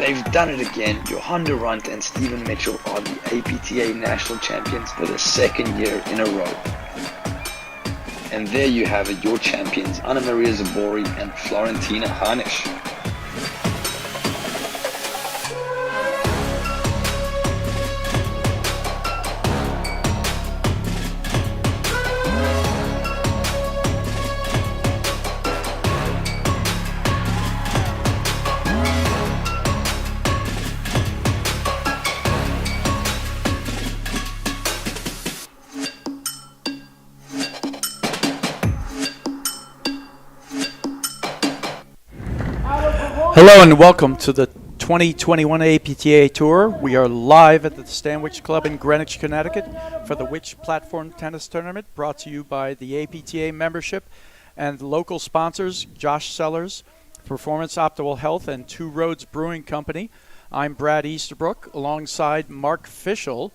They've done it again. Johan Durant and Stephen Mitchell are the APTA national champions for the second year in a row. And there you have it, your champions, Anna Maria Zabori and Florentina Hanisch. Hello and welcome to the 2021 APTA Tour. We are live at the Stanwich Club in Greenwich, Connecticut for the Which Platform Tennis Tournament, brought to you by the APTA membership and local sponsors Josh Sellers, Performance Optimal Health, and Two Roads Brewing Company. I'm Brad Easterbrook alongside Mark Fischel,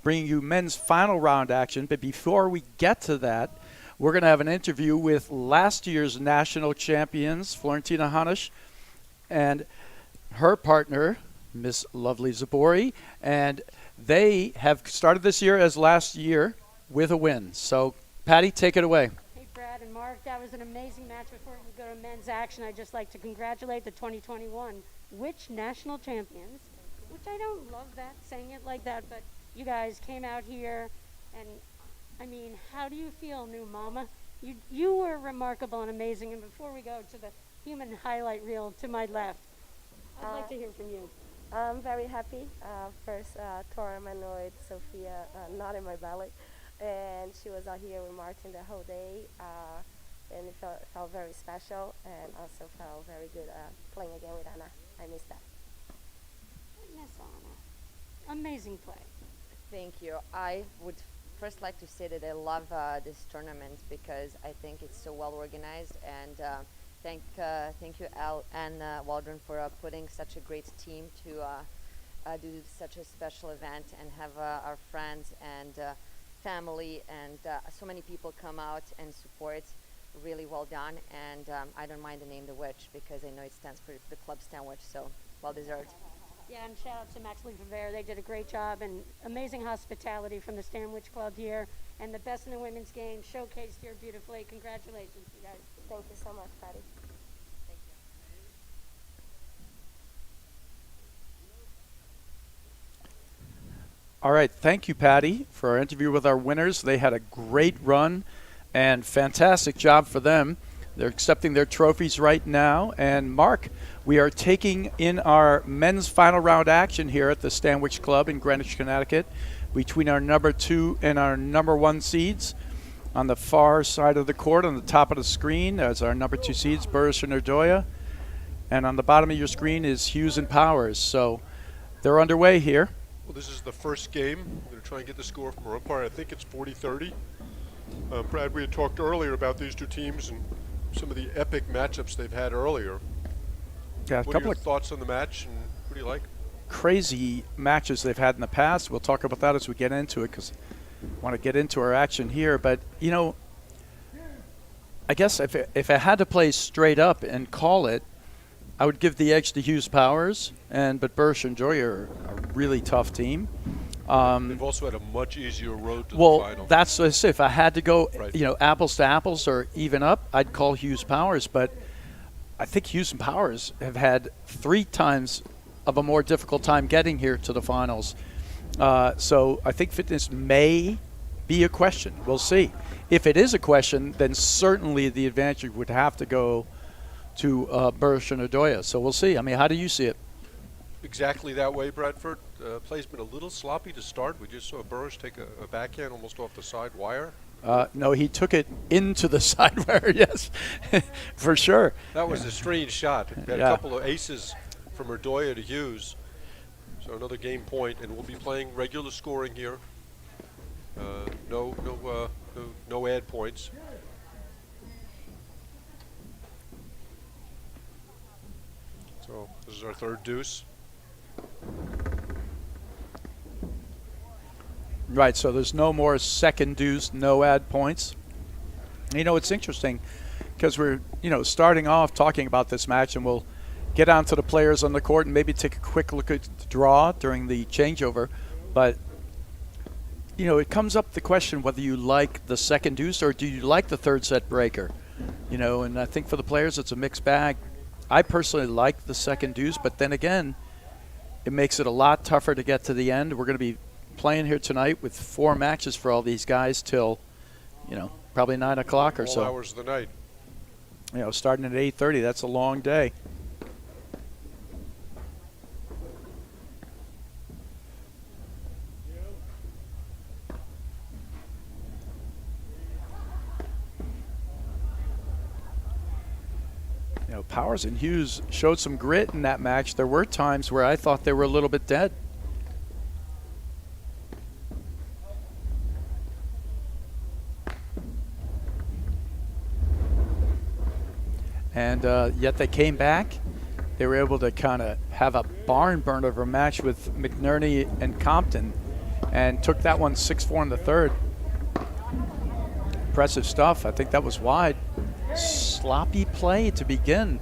bringing you men's final round action. But before we get to that, we're going to have an interview with last year's national champions, Florentina Hanisch, and her partner, Miss Lovely Zabori, and they have started this year as last year with a win. So, Patty, take it away. Hey, Brad and Mark, that was an amazing match. Before we go to men's action, I'd just like to congratulate the 2021 Which national champions, which I don't love that, saying it like that, but you guys came out here, and, I mean, how do you feel, new mama? You were remarkable and amazing, and before we go to the human highlight reel to my left, I'd like to hear from you. I'm very happy. First tournament with Sophia, not in my belly, and she was out here with Martin the whole day, and it felt very special, and also felt very good playing again with Anna. I missed that. Miss Anna, amazing play. Thank you. I would first like to say that I love this tournament because I think it's so well organized, and thank you, Al and Waldron, for putting such a great team to do such a special event and have our friends and family and so many people come out and support. Really well done, and I don't mind the name The Witch because I know it stands for the Club Stanwich, so well deserved. Yeah, and shout out to Max Lieberbear. They did a great job, and amazing hospitality from the Stanwich Club here, and the best in the women's game showcased here beautifully. Congratulations, you guys. Thank you so much, Patty. Thank you. All right, thank you, Patty, for our interview with our winners. They had a great run and fantastic job for them. They're accepting their trophies right now. And Mark, we are taking in our men's final round action here at the Stanwich Club in Greenwich, Connecticut, between our number 2 and our number 1 seeds. On the far side of the court, on the top of the screen, as our number 2 seeds, Busa and Nardoya. And on the bottom of your screen is Hughes and Powers. So they're underway here. Well, this is the first game. I'm going to try and get the score from our umpire. I think it's 40-30. Brad, we had talked earlier about these two teams and some of the epic matchups they've had earlier. Yeah, What are your thoughts on the match, and who do you like? Crazy matches they've had in the past. We'll talk about that as we get into it because I want to get into our action here. But, you know, I guess if I had to play straight up and call it, I would give the edge to Hughes Powers, but Busa and Joy are a really tough team. They've also had a much easier road to the final. Well, that's what I say. If I had to go, Right. Apples to apples or even up, I'd call Hughes Powers. But I think Hughes and Powers have had 3 times of a more difficult time getting here to the finals. So I think fitness may be a question. We'll see. If it is a question, then certainly the advantage would have to go to Busa and Nardoya. So we'll see. I mean, how do you see it? Exactly that way, Bradford. Play's been a little sloppy to start. We just saw Burris take a backhand almost off the side wire. No, he took it into the side wire, yes, for sure. That was a strange shot. We had a couple of aces from Nardoya to Hughes. So another game point, and we'll be playing regular scoring here. No add points. So this is our third deuce. Right, so there's no more second deuce, no add points. You know, it's interesting because we're, starting off talking about this match, and we'll get onto the players on the court and maybe take a quick look at the draw during the changeover. But, you know, it comes up the question whether you like the second deuce or do you like the third set breaker. You know, and I think for the players it's a mixed bag. I personally like the second deuce, but then again, it makes it a lot tougher to get to the end. We're going to be playing here tonight with 4 matches for all these guys till, you know, probably 9 o'clock or so. All hours of the night. You know, starting at 8:30, that's a long day. You know, Powers and Hughes showed some grit in that match. There were times where I thought they were a little bit dead. And yet they came back. They were able to kind of have a barn burner of a match with McNerney and Compton and took that one 6-4 in the third. Impressive stuff. I think that was wide. Sloppy play to begin.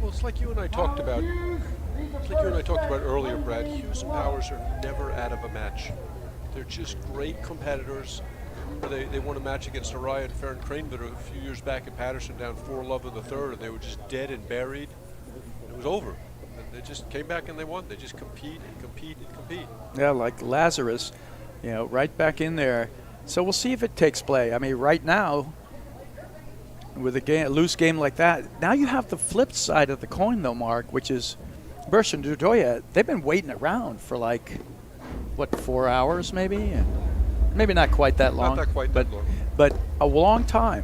Well, it's like you and I talked about. It's like you and I talked about earlier, Brad. Hughes and Powers are never out of a match. They're just great competitors. They won a match against Nardoya and Farron Craneville a few years back in Patterson, down 4-love in the third, and they were just dead and buried. And it was over. And they just came back and they won. They just compete and compete and compete. Yeah, like Lazarus, you know, right back in there. So we'll see if it takes play. I mean, right now, with a loose game like that, now you have the flip side of the coin, though, Mark, which is Busa and Nardoya. They've been waiting around for like, what, 4 hours maybe? And maybe not quite that long. Not that quite that long. But a long time.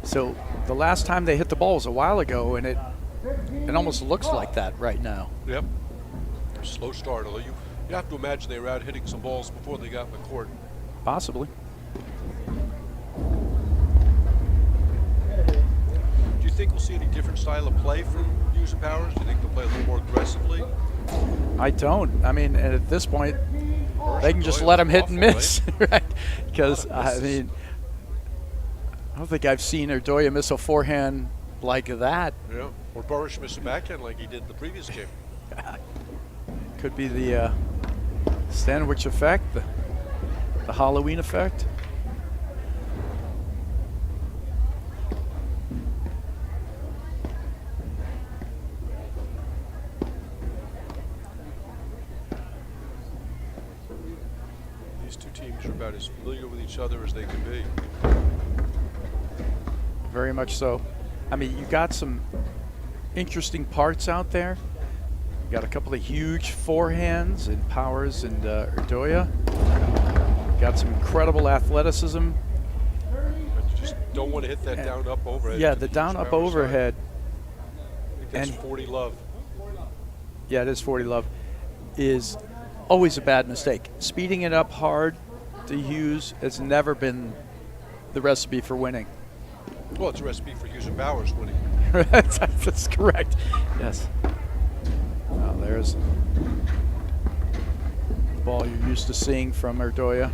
So the last time they hit the ball was a while ago, and it almost looks like that right now. Yep. Slow start, although you have to imagine they were out hitting some balls before they got in the court. Possibly. Do you think we'll see any different style of play from Hughes and Powers? Do you think they'll play a little more aggressively? I don't. I mean, and at this point, they can just Nardoya let them was hit and awful, miss, right? Because, I mean, I don't think I've seen Nardoya miss a forehand like that. Yeah. Or Burrish miss a backhand like he did the previous game. Could be the sandwich effect, the Halloween effect. These two teams are about as familiar with each other as they can be. Very much so. I mean, you got some interesting parts out there. You got a couple of huge forehands in Powers and Nardoya. Got some incredible athleticism. But you just don't want to hit that down-up overhead. Yeah, to the Hughes down-up Powers side. overhead. I think that's And 40 love. Yeah, it is 40 love. Is always a bad mistake. Speeding it up hard to Hughes has never been the recipe for winning. Well, it's a recipe for Hughes and Powers winning. That's correct. Yes. Well, there's the ball you're used to seeing from Nardoya.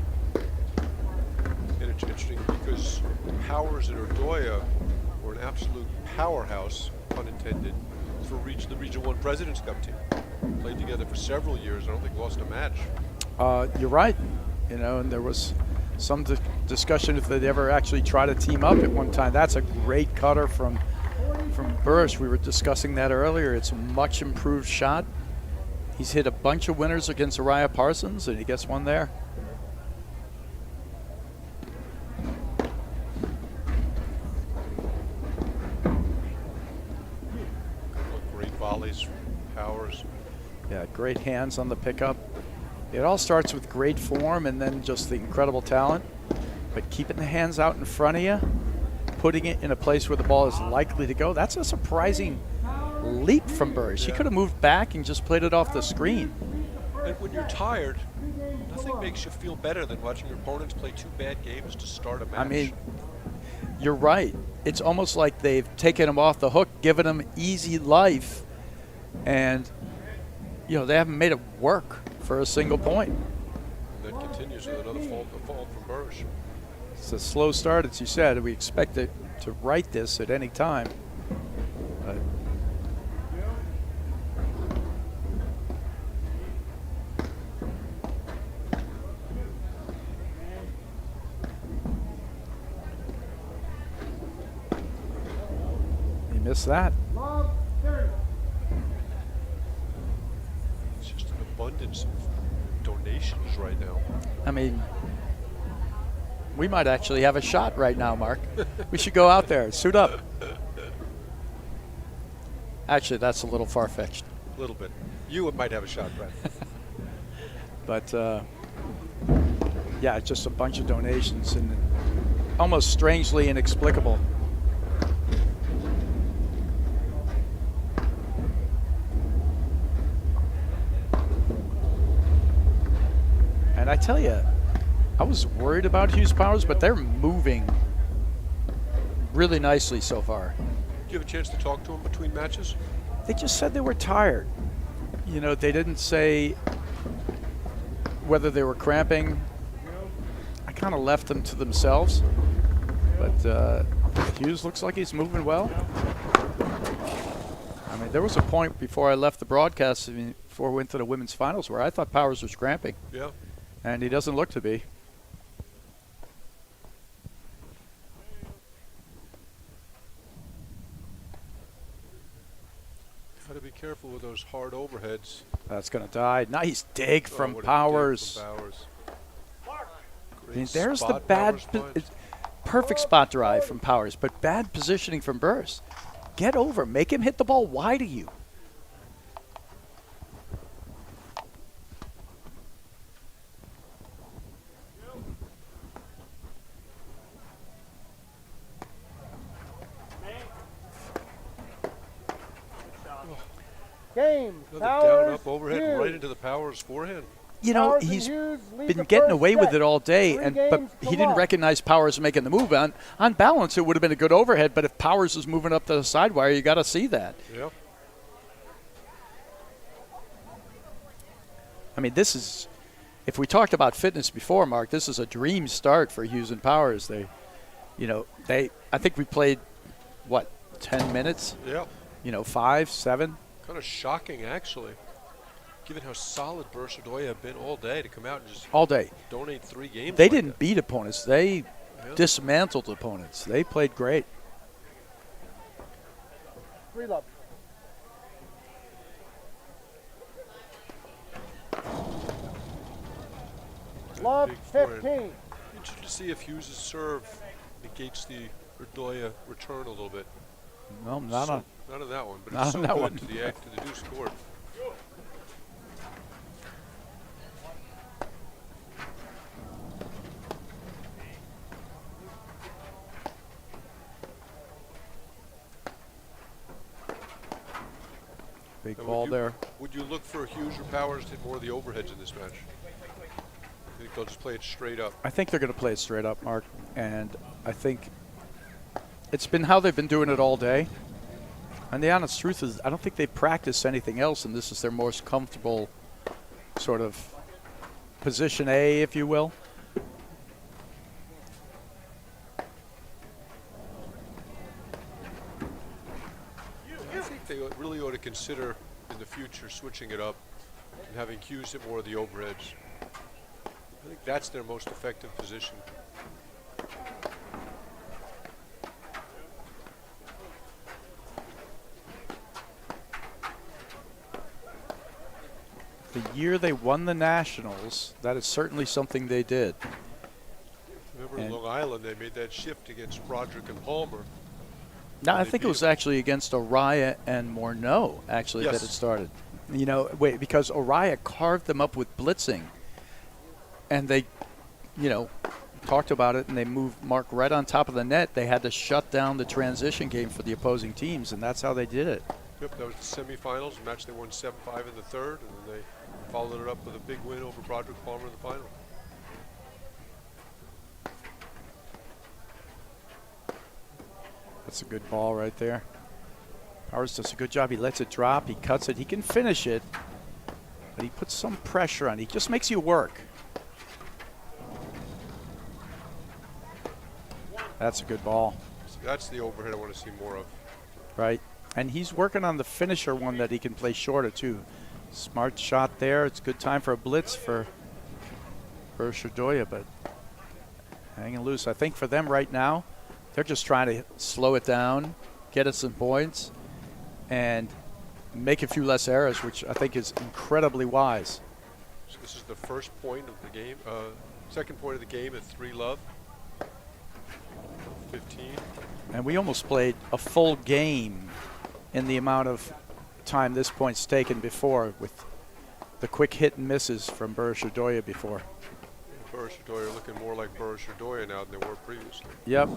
And it's interesting because Powers and Nardoya were an absolute powerhouse, pun intended, for the Region 1 President's Cup team. Played together for several years. I don't think lost a match. You're right. You know, and there was some discussion if they'd ever actually try to team up at one time. That's a great cutter from Busa. We were discussing that earlier. It's a much improved shot. He's hit a bunch of winners against Uriah Parsons, and he gets one there. Great volleys from Powers. Yeah, great hands on the pickup. It all starts with great form and then just the incredible talent. But keeping the hands out in front of you, putting it in a place where the ball is likely to go, that's a surprising leap from Busa. He could have moved back and just played it off the screen. And when you're tired, nothing makes you feel better than watching your opponents play 2 bad games to start a match. I mean, you're right. It's almost like they've taken him off the hook, given him easy life, and you know they haven't made it work for a single point. And that continues with another fault from Busa. It's a slow start, as you said. We expect it to right this at any time. But You missed that. It's just an abundance of donations right now. I mean, we might actually have a shot right now, Mark. We should go out there, suit up. Actually, that's a little far-fetched. A little bit. You might have a shot, Brad. But, yeah, it's just a bunch of donations and almost strangely inexplicable. And I tell you, I was worried about Hughes Powers, but they're moving really nicely so far. Do you have a chance to talk to them between matches? They just said they were tired. You know, they didn't say whether they were cramping. I kind of left them to themselves. But Hughes looks like he's moving well. I mean, there was a point before I left the broadcast, before we went to the women's finals, where I thought Powers was cramping. Yeah. And he doesn't look to be. Got to be careful with those hard overheads. That's going to die. Nice dig from What a dig Powers. from Powers. I mean, there's the spot bad, Powers finds. perfect spot drive from Powers, but bad positioning from Burris. Get over, make him hit the ball wide of you. Game. Another down up overhead right into the Powers forehand. You know, Powers and he's Hughes lead been the getting first away with set. it all day, 3 but games he to didn't one. recognize Powers making the move. On balance, it would have been a good overhead, but if Powers is moving up to the side wire, you got to see that. Yep. I mean, this is, if we talked about fitness before, Mark, this is a dream start for Hughes and Powers. I think we played, 10 minutes? Yeah. 5, 7? Kind of shocking, actually, given how solid Nardoya have been all day to come out and just All day. donate 3 games. They like didn't that. beat opponents. They Yeah. dismantled opponents. They played great. 3 love. Love Big forehand. 15. Interested to see if Hughes' serve negates the Nardoya return a little bit. No, not on. Not on that one, but Not it's on so that good one. to the deuce court. Big Now, ball there. Would you look for Hughes or Powers to hit more of the overheads in this match? I think they'll just play it straight up. I think they're going to play it straight up, Mark. And I think it's been how they've been doing it all day. And the honest truth is, I don't think they've practiced anything else, and this is their most comfortable sort of position A, if you will. I think they really ought to consider in the future switching it up and having Hughes hit more of the overheads. I think that's their most effective position. The year they won the Nationals, that is certainly something they did. Remember in And- Long Island, they made that shift against Broderick and Palmer. No, I They think it beat was them. actually against Oriah and Morneau, actually, that Yes. it started. Because Oriah carved them up with blitzing. And they, talked about it, and they moved Mark right on top of the net. They had to shut down the transition game for the opposing teams, and that's how they did it. Yep, that was the semifinals, a match they won 7-5 in the third, and then they followed it up with a big win over Broderick Palmer in the final. That's a good ball right there. Powers does a good job. He lets it drop. He cuts it. He can finish it, but he puts some pressure on it. He just makes you work. That's a good ball, So that's the overhead I want to see more of. right? And he's working on the finisher one that he can play shorter, too. Smart shot there. It's a good time for a blitz for Nardoya, but hanging loose. I think for them right now, they're just trying to slow it down get us some points, and make a few less errors, which I think is incredibly wise. So this is the first point of the game, second point of the game at 3-love. 15. And we almost played a full game in the amount of time this point's taken before, with the quick hit and misses from Nardoya before. Nardoya looking more like Nardoya now than they were previously. Yep.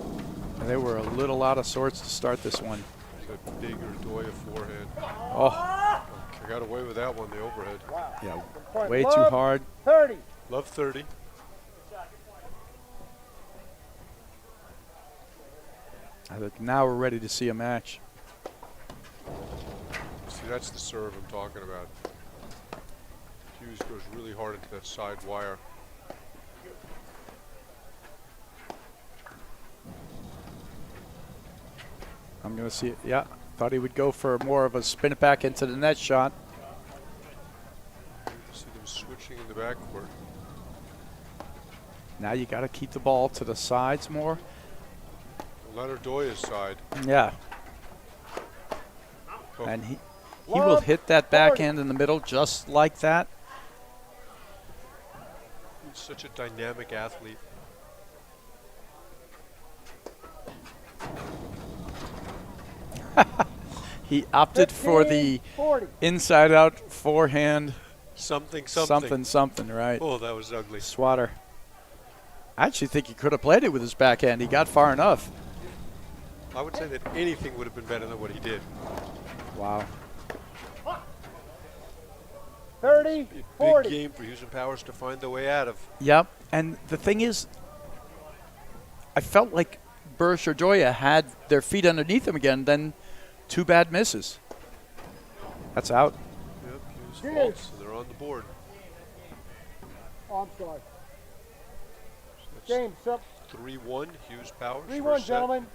And they were a little out of sorts to start this one. That big Nardoya forehand. Oh. I got away with that one, the overhead. Wow. Yeah, way too hard. 30. Love 30. I think now we're ready to see a match. See, that's the serve I'm talking about. Hughes goes really hard into that side wire. I'm going to see it. Yeah, thought he would go for more of a spin it back into the net shot. See them switching in the backcourt. Now you got to keep the ball to the sides more. Nardoya's side. Yeah. Oh. And he will hit that backhand in the middle just like that. He's such a dynamic athlete. He opted for the 40. inside out forehand. Something. Something, right? Oh, that was ugly. Swatter. I actually think he could have played it with his backhand. He got far enough. I would say that anything would have been better than what he did. Wow. 30, Big 40. game for Hughes and Powers to find their way out of. Yep. And the thing is, I felt like Nardoya had their feet underneath him again, then two bad misses. That's out. Yep, Hughes faults, and they're on the board. Oh, I'm sorry. So James, up. 3-1, Hughes Powers. 3-1, first set. gentlemen.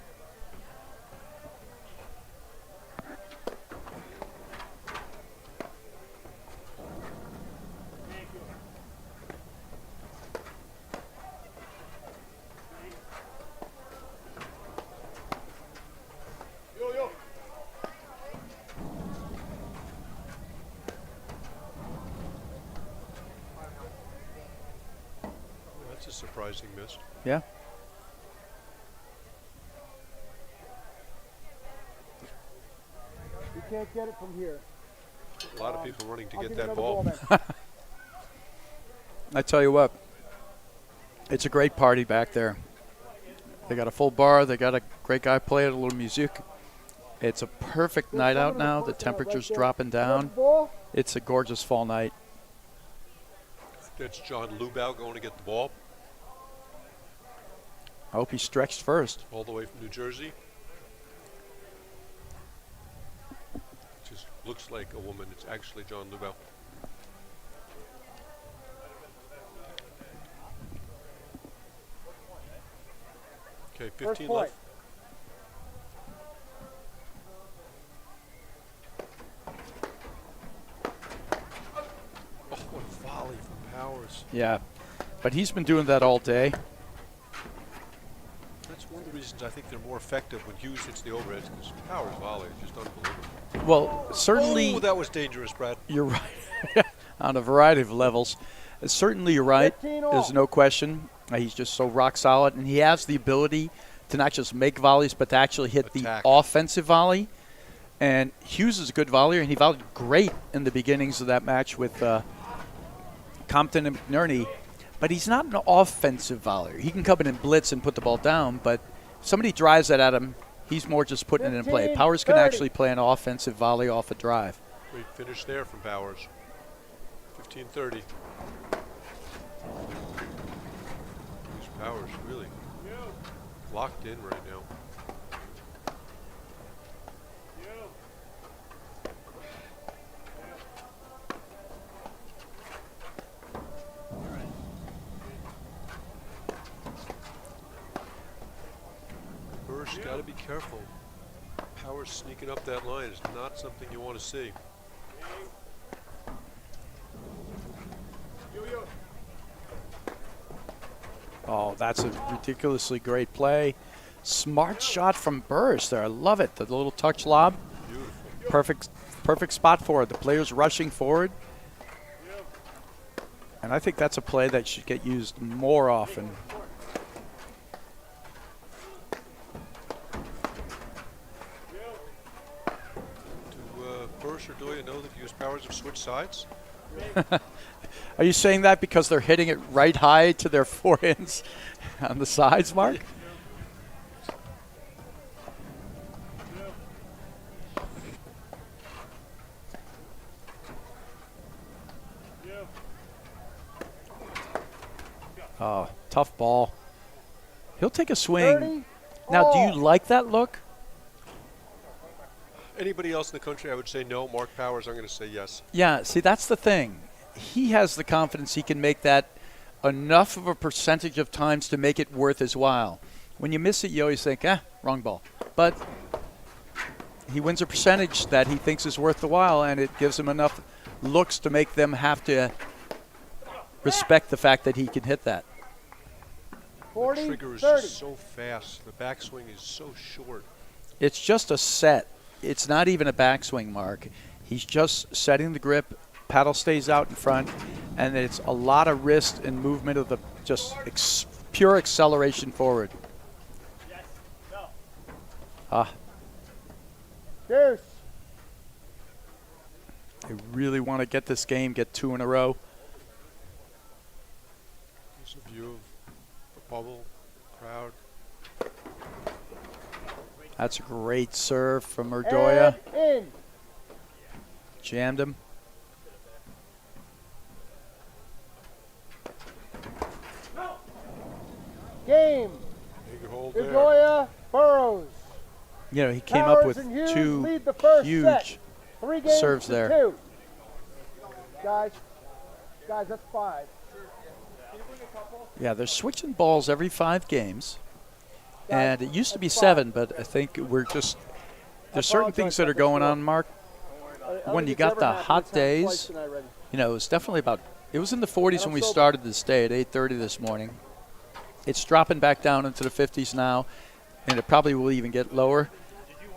That's a surprising miss. Yeah. You can't get it from here. A lot of people running to I'll get give you that another ball. then. I tell you what, it's a great party back there. They got a full bar. They got a great guy playing a little music. It's a perfect night out now. The temperature's dropping down. Ball. It's a gorgeous fall night. That's John Lubau going to get the ball I hope he stretched first. all the way from New Jersey. Just looks like a woman. It's actually John Lubau. Okay, First 15 point. left. Oh, what a volley from Powers. Yeah. But he's been doing that all day. That's one of the reasons I think they're more effective when Hughes hits the overheads, because Powers' volley is just unbelievable. Well, certainly Oh, that was dangerous, Brad. you're right on a variety of levels. Certainly you're right. 15 all. There's no question. He's just so rock solid, and he has the ability to not just make volleys, but to actually hit Attack. the offensive volley. And Hughes is a good volleyer, and he volleyed great in the beginnings of that match with Compton and McNerney. But he's not an offensive volleyer. He can come in and blitz and put the ball down, but if somebody drives that at him, he's more just putting it in play. 15, Powers can 30. actually play an offensive volley off a drive. Great finish there from Powers. 15-30. Hughes Powers really locked in right now. Bursch got to be careful. Powers sneaking up that line is not something you want to see. Oh, that's a ridiculously great play. Smart shot from Burris there. I love it. The little touch lob. Perfect spot for it. The player's rushing forward. And I think that's a play that should get used more often. Do Burris or Nardoya know that Hughes Powers have switched sides? Are you saying that because they're hitting it right high to their forehands on the sides, Mark? Oh, tough ball. He'll take a swing. 30. Now, do you like that look? Anybody else in the country, I would say no. Mark Powers, I'm going to say yes. Yeah, see, that's the thing. He has the confidence he can make that enough of a percentage of times to make it worth his while. When you miss it, you always think, wrong ball. But he wins a percentage that he thinks is worth the while, and it gives him enough looks to make them have to respect the fact that he can hit that. 40, The trigger is 30. just so fast. The backswing is so short. It's just a set. It's not even a backswing, Mark. He's just setting the grip, paddle stays out in front, and it's a lot of wrist and movement of the just pure acceleration forward. Deuce. They really want to get this game, get 2 in a row. Here's a view of the bubble, crowd. That's a great serve from Nardoya. And in. Jammed him. Game. Big hold there. Nardoya, Burrows. You know, he came Powers up with and Hughes 2 lead the first huge set. 3 games serves to there. 2. Guys, that's 5. Yeah, they're switching balls every 5 games. And it used to be 7, but I think we're just – there's certain things that are going on, Mark. When you got the hot days, you know, it was definitely about – it was in the 40s when we started this day at 8:30 this morning. It's dropping back down into the 50s now, and it probably will even get lower.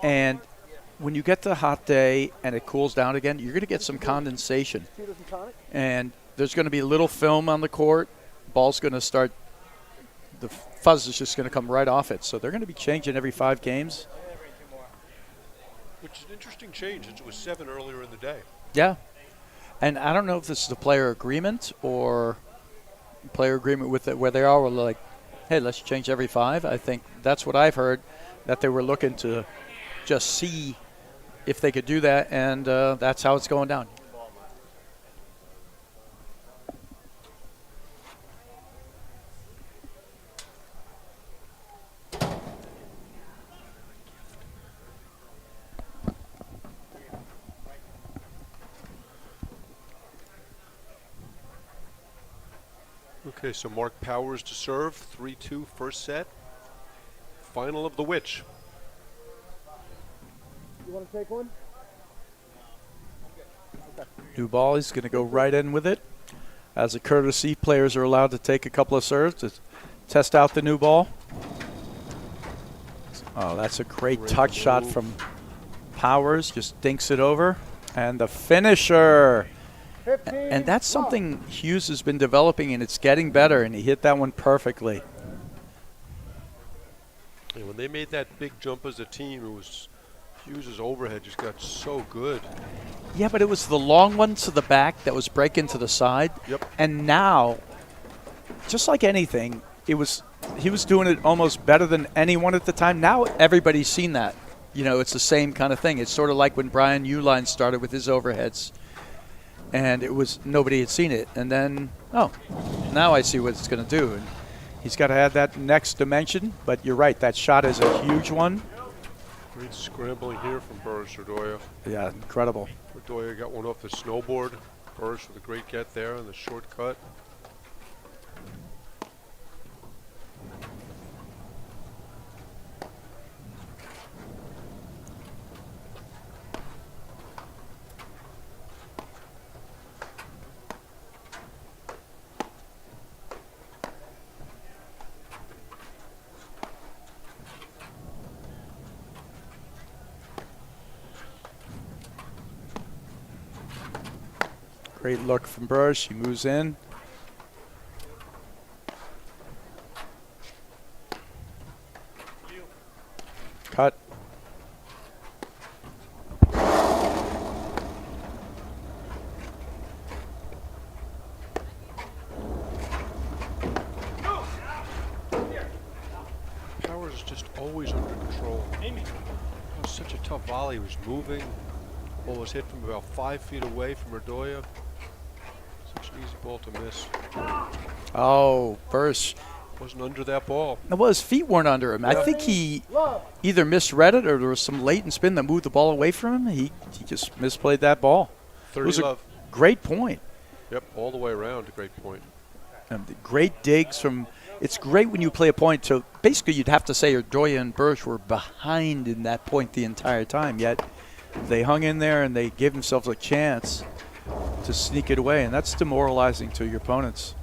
And when you get the hot day and it cools down again, you're going to get some condensation. And there's going to be a little film on the court. Ball's going to start – the fuzz is just going to come right off it. So they're going to be changing every 5 games. Which is an interesting change since it was 7 earlier in the day. Yeah. And I don't know if this is a player agreement or player agreement with it where they are like, hey, let's change every 5. I think that's what I've heard, that they were looking to just see if they could do that, and that's how it's going down. Okay, so Mark Powers to serve, 3-2 first set. Final of the Witch. You want to take one? New ball, he's going to go right in with it. As a courtesy, players are allowed to take a couple of serves to test out the new ball. Oh, that's a great touch shot from Powers. Just dinks it over. And the finisher. 15. And that's something Hughes has been developing, and it's getting better, and he hit that one perfectly. And when they made that big jump as a team, it was Hughes' overhead just got so good. Yeah, but it was the long one to the back that was breaking to the side. Yep. And now, just like anything, he was doing it almost better than anyone at the time. Now everybody's seen that. You know, it's the same kind of thing. It's sort of like when Brian Uline started with his overheads. And it was nobody had seen it. And then, now I see what it's going to do. And he's got to add that next dimension. But you're right, that shot is a huge one. Great scrambling here from Burris Nardoya. Yeah, incredible. Nardoya got one off the snowboard. Burris with a great get there on the shortcut. Great look from Bursch. He moves in. Cut. Powers is just always under control. That was such a tough volley. He was moving. Ball was hit from about 5 feet away from Nardoya. Such an easy ball to miss. Oh, Bursch. Wasn't under that ball. Well, his feet weren't under him. I think he either misread it or there was some latent spin that moved the ball away from him. He just misplayed that ball. 30 was a love. Great point. Yep, all the way around. A great point. The great digs from. It's great when you play a point. So basically, you'd have to say Nardoya and Bursch were behind in that point the entire time. Yet they hung in there and they gave themselves a chance to sneak it away, and that's demoralizing to your opponents.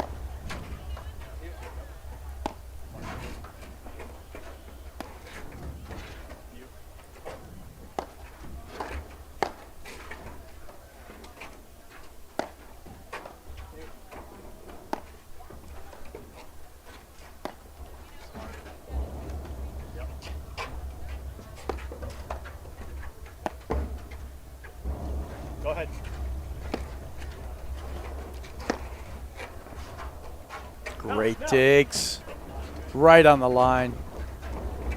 Go ahead. Great digs. Right on the line.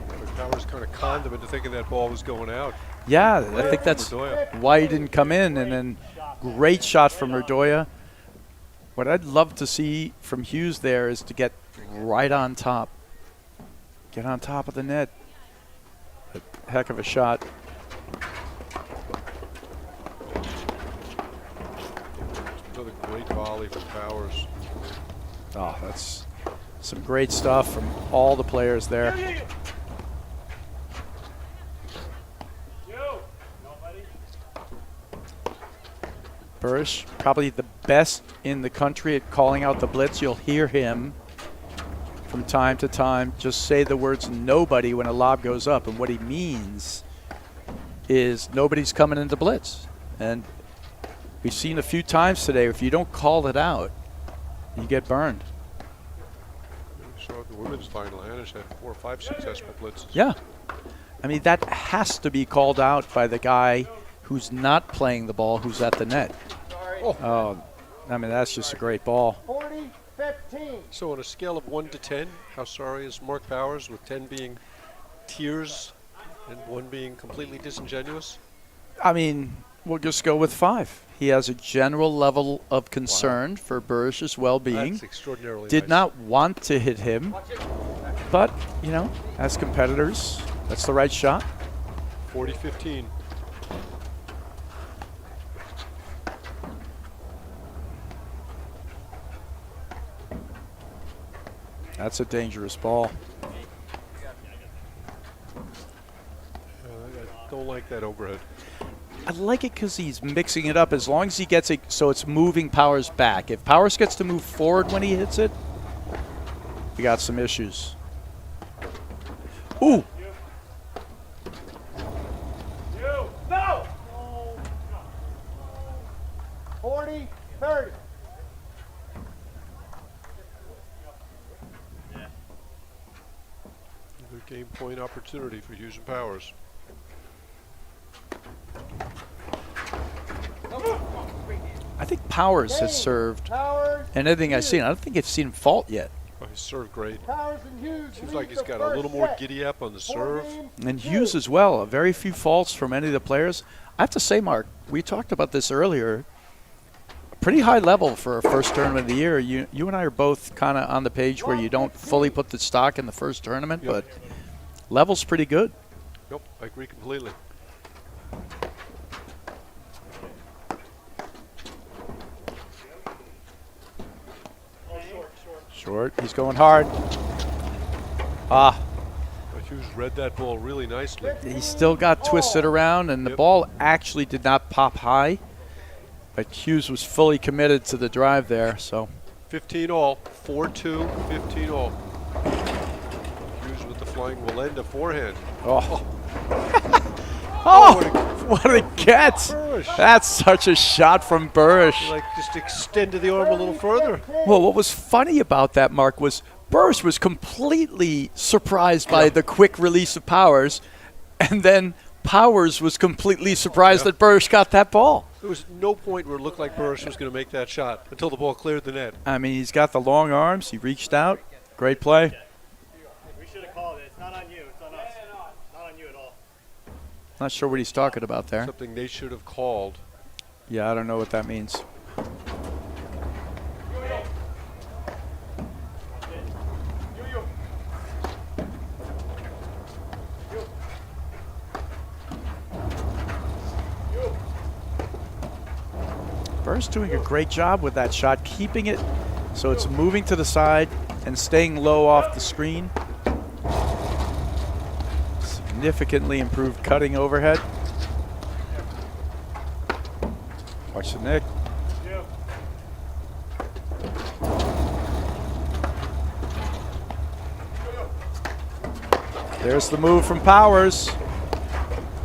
But Powers kind of conned him into thinking that ball was going out. Yeah, I think that's Nardoya. why he didn't come in. And then great shot from Nardoya. What I'd love to see from Hughes there is to get right on top. Get on top of the net. A heck of a shot. Another great volley from Powers. Oh, that's some great stuff from all the players there. Bursch, probably the best in the country at calling out the blitz. You'll hear him from time to time just say the words nobody when a lob goes up. And what he means is nobody's coming into blitz. And we've seen a few times today, if you don't call it out, you get burned. We saw the women's final. Anish had 4 or 5 successful blitzes. Yeah. I mean, that has to be called out by the guy who's not playing the ball, who's at the net. Oh, I mean, that's just a great ball. 40-15. So on a scale of 1 to 10, how sorry is Mark Powers, with 10 being tears and 1 being completely disingenuous? I mean, we'll just go with 5. He has a general level of concern for Bursch's well-being. That's extraordinarily Did nice. not want to hit him, but, you know, as competitors, that's the right shot. 40-15. That's a dangerous ball. I don't like that overhead. I like it because he's mixing it up as long as he gets it so it's moving Powers back. If Powers gets to move forward when he hits it, we got some issues. Ooh! No! 40-30. Another game point opportunity for Hughes and Powers. I think Powers has served Powers, anything I've seen. I don't think I've seen him fault yet. Oh, he served great. Powers and Hughes. Seems lead like he's the got a first little more set. giddy up on the serve. 14-2. And Hughes as well. Very few faults from any of the players. I have to say, Mark, we talked about this earlier. Pretty high level for a first tournament of the year. You and I are both kind of on the page where you don't fully put the stock in the first tournament, Yep. but level's pretty good. Nope, I agree completely. Short. He's going hard. Ah, But Hughes read that ball really nicely. he still got twisted around, and the Yep. ball actually did not pop high. But Hughes was fully committed to the drive there, so 15 all, 4-2, 15 all. Hughes with the flying Walenda forehand. oh, Oh, what a get! Burrish. That's such a shot from Burrish. Like, just extended the arm a little further. Well, what was funny about that, Mark, was Burrish was completely surprised by the quick release of Powers, and then Powers was completely surprised that Burrish got that ball. There was no point where it looked like Burrish was going to make that shot until the ball cleared the net. I mean, he's got the long arms. He reached out. Great play. We should have called it. It's not on you. It's on us. Not on you at all. Not sure what he's talking about there. Something they should have called. Yeah, I don't know what that means. Burr's doing a great job with that shot, keeping it so it's moving to the side and staying low off the screen. Significantly improved cutting overhead. Watch the Nick. There's the move from Powers.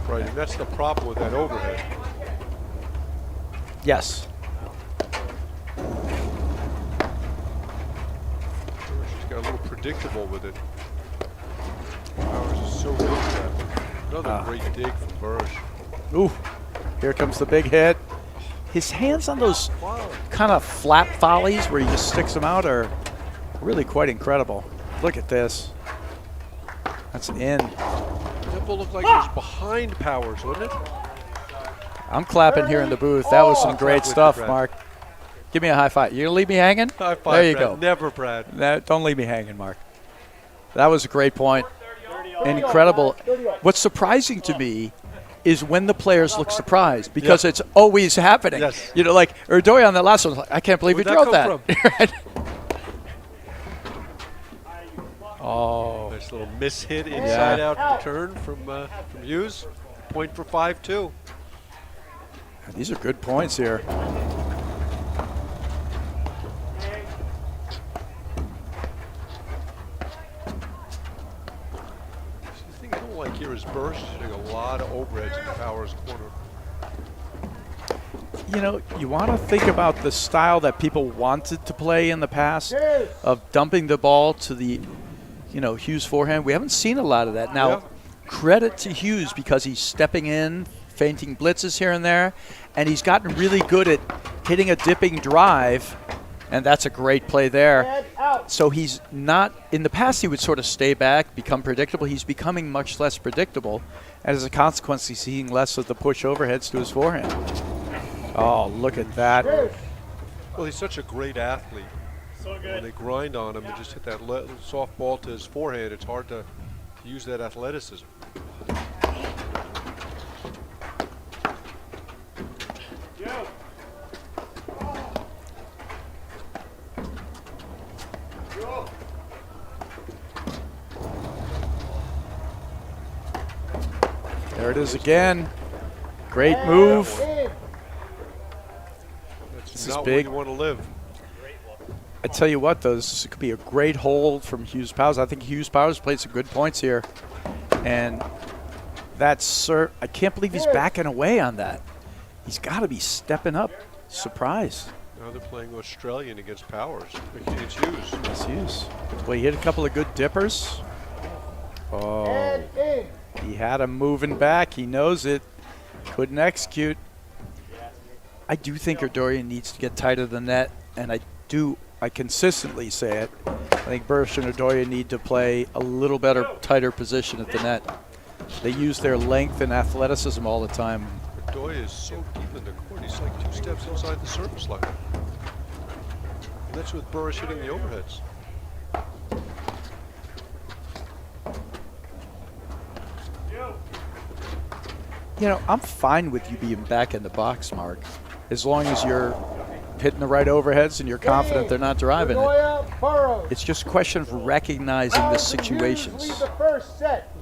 Right, and that's the problem with that overhead. Yes. She's got a little predictable with it. Powers is so good at that. Another great dig from Burrish. Ooh, here comes the big hit. His hands on those kind of flap volleys where he just sticks them out are really quite incredible. Look at this. That's in. That ball looked like it was behind Powers, wasn't it? I'm clapping here in the booth. That was some great with you, stuff, Brad. Mark. Give me a high five. You gonna leave me hanging? High five, There you Brad. go. Never, Brad. Don't leave me hanging, Mark. That was a great point. Incredible. What's surprising to me is when the players look surprised, because it's always happening. Yes. You know, like Nardoya on that last one, I can't believe Where'd he that drove come that. Oh. Nice little miss hit inside out return from Hughes. Point for 5-2. These are good points here. The thing I don't like here is Burrish hitting a lot of overheads in Powers' corner. You know, you want to think about the style that people wanted to play in the past of dumping the ball to the, Hughes forehand. We haven't seen a lot of that. Now, credit to Hughes because he's stepping in, feinting blitzes here and there, and he's gotten really good at hitting a dipping drive, and that's a great play there. So he's not, in the past he would sort of stay back, become predictable. He's becoming much less predictable, and as a consequence he's seeing less of the push overheads to his forehand. Oh, look at that. Well, he's such a great athlete. When they grind on him and just hit that little soft ball to his forehand, it's hard to use that athleticism. There it is again. Great move. That's is not big. where you want to live. I tell you what, though, this could be a great hold from Hughes Powers. I think Hughes Powers played some good points here. And that's, I can't believe he's backing away on that. He's got to be stepping up. Surprise. Now they're playing Australian against Powers. It's Hughes. It's Hughes. Well, he hit a couple of good dippers. Oh, he had him moving back. He knows it. Couldn't execute. I do think Nardoya needs to get tighter than that, and I consistently say it. I think Burrish and Nardoya need to play a little better, tighter position at the net. They use their length and athleticism all the time. Nardoya is so deep in the court. He's like 2 steps inside the service line. And that's with Burrish hitting the overheads. You know, I'm fine with you being back in the box, Mark, as long as you're hitting the right overheads and you're confident they're not driving it. It's just a question of recognizing the situations.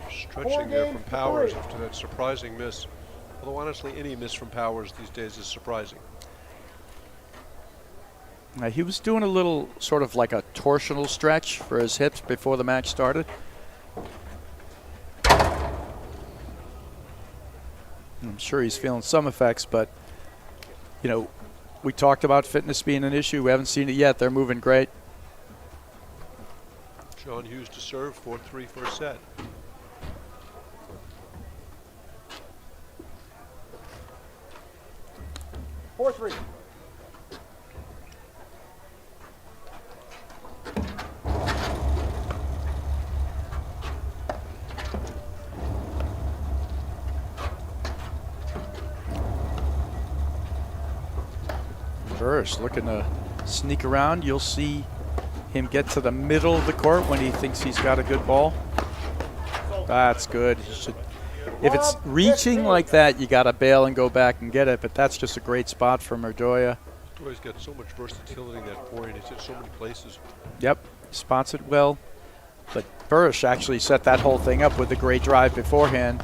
Stretching there from Powers after that surprising miss. Although honestly, any miss from Powers these days is surprising. He was doing a little sort of like a torsional stretch for his hips before the match started. I'm sure he's feeling some effects, but you know, we talked about fitness being an issue. We haven't seen it yet. They're moving great. John Hughes to serve, 4-3 first set. Four, three. Burris looking to sneak around. You'll see him get to the middle of the court when he thinks he's got a good ball. That's good. He should, if it's reaching like that, you got to bail and go back and get it, but that's just a great spot for Nardoya. Nardoya's got so much versatility in that point. He's in so many places. Yep, spots it well. But Burris actually set that whole thing up with a great drive beforehand.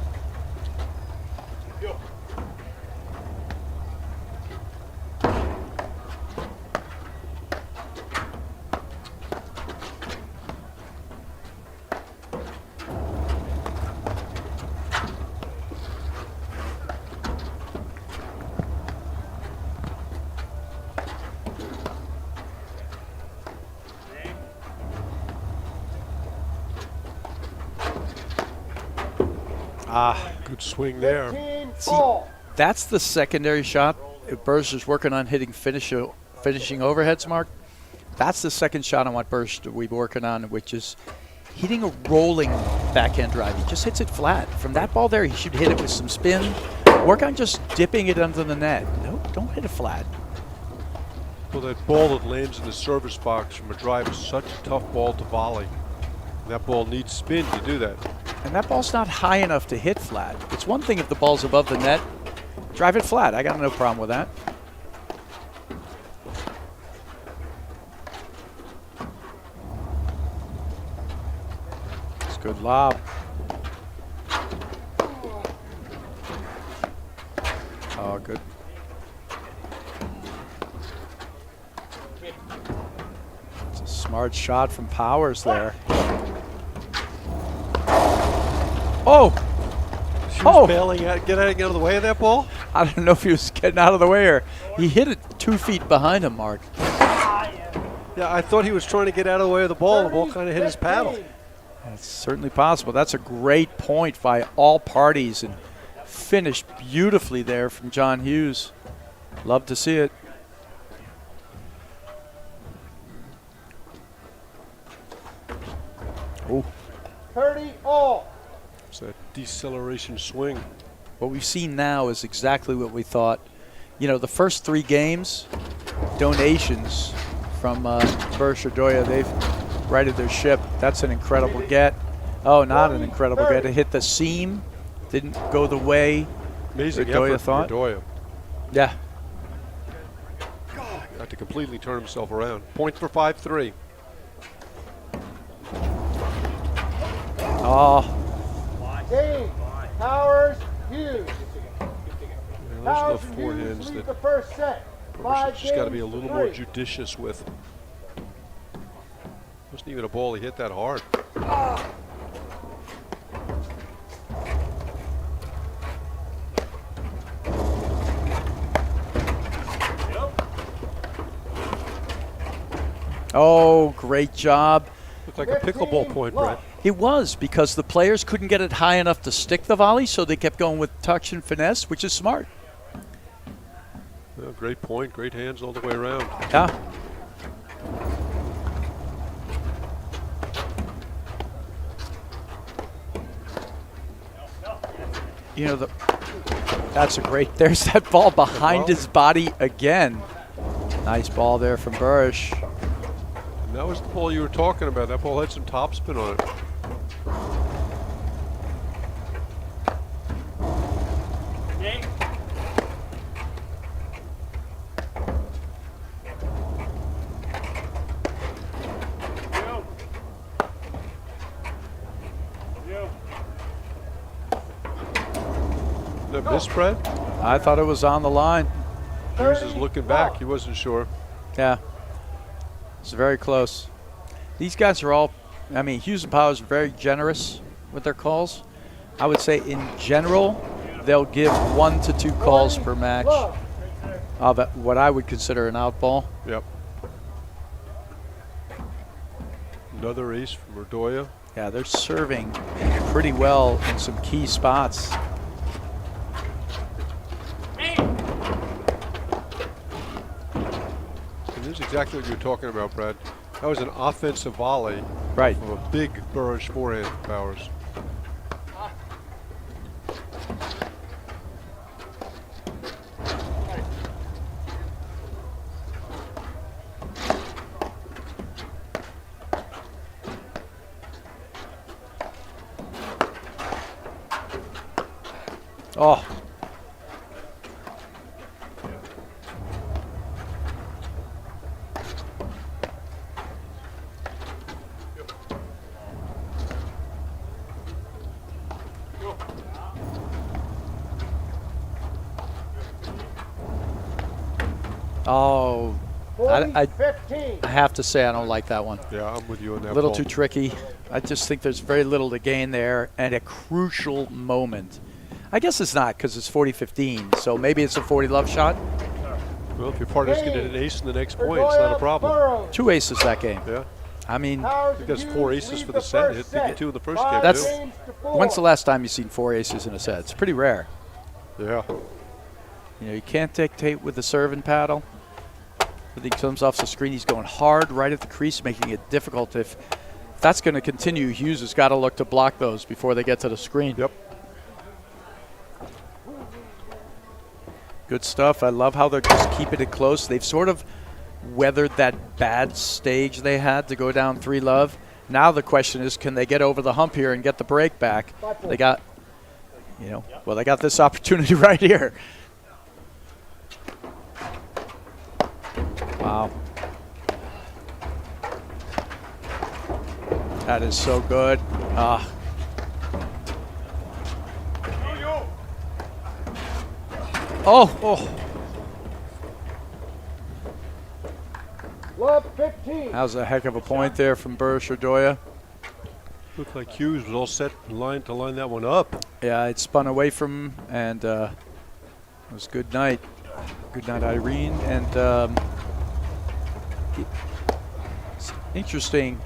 Good swing there. 15, See, all. that's the secondary shot. If Burris is working on hitting finishing overheads, Mark, that's the second shot I want Burris to be working on, which is hitting a rolling backhand drive. He just hits it flat. From that ball there, he should hit it with some spin. Work on just dipping it under the net. No, don't hit it flat. Well, that ball that lands in the service box from a drive is such a tough ball to volley. That ball needs spin to do that. And that ball's not high enough to hit flat. It's one thing if the ball's above the net. Drive it flat. I got no problem with that. It's a good lob. Oh, good. It's a smart shot from Powers there. Oh! She was bailing out, getting out of the way of that ball? I don't know if he was getting out of the way or he hit it 2 feet behind him, Mark. Yeah, I thought he was trying to get out of the way of the ball. The ball kind of hit his paddle. That's certainly possible. That's a great point by all parties and finished beautifully there from John Hughes. Love to see it. Oh. 30, all. It's that deceleration swing. What we've seen now is exactly what we thought. You know, the first 3 games, donations from Burris Nardoya, they've righted their ship. That's an incredible get. Oh, not an incredible get. It hit the seam. Didn't go the way Amazing Nardoya effort thought. from Nardoya. Yeah. Got to completely turn himself around. Point for 5-3. Oh, Game. Powers, Hughes. Yeah, Powers those are and the Hughes forehands lead that the first set. Burris has just got to be a games little to more 3. judicious with. Wasn't even a ball he hit that hard. oh, great job. Looked like a pickleball point, Brett. It was because the players couldn't get it high enough to stick the volley, so they kept going with touch and finesse, which is smart. Yeah, great point, great hands all the way around. Yeah. You know, that's a great, there's that ball behind his body again. Nice ball there from Burris. And that was the ball you were talking about. That ball had some topspin on it. That misspread? I thought it was on the line. Hughes is looking back. He wasn't sure. Yeah. It's very close. These guys are all, I mean, Hughes and Powers are very generous with their calls. I would say in general, they'll give 1 to 2 calls per match. of what I would consider an out ball. Yep. Another ace from Nardoya. Yeah, they're serving pretty well in some key spots. And this is exactly what you're talking about, Brad. That was an offensive volley Right. from a big Burrish forehand from Powers. Oh, oh, 40, I 15. have to say I don't like that one. Yeah, I'm with you on that. A little Paul. too tricky. I just think there's very little to gain there and a crucial moment. I guess it's not because it's 40-15, so maybe it's a 40 love shot. Well, if your partner's getting an ace in the next point, it's not a problem. Burrows. 2 aces that game. Yeah, I mean, Powers I think that's and 4 Hughes aces lead for the set. Hit set. 2 in the first 5 game, That's- too. games to 4. when's the last time you've seen 4 aces in a set? It's pretty rare. Yeah. You know, you can't dictate with the serve and paddle. But he comes off the screen. He's going hard right at the crease, making it difficult. If that's going to continue, Hughes has got to look to block those before they get to the screen. Yep. Good stuff. I love how they're just keeping it close. They've sort of weathered that bad stage they had to go down 3 love. Now the question is, can they get over the hump here and get the break back? They got, you know, well, they got this opportunity right here. Wow. That is so good. Ah. Oh. Love 15. That was a heck of a point there from Burrish Nardoya. Looked like Hughes was all set in line to line that one up. Yeah, it spun away from him, and it was good night. Good night, Irene. And it's interesting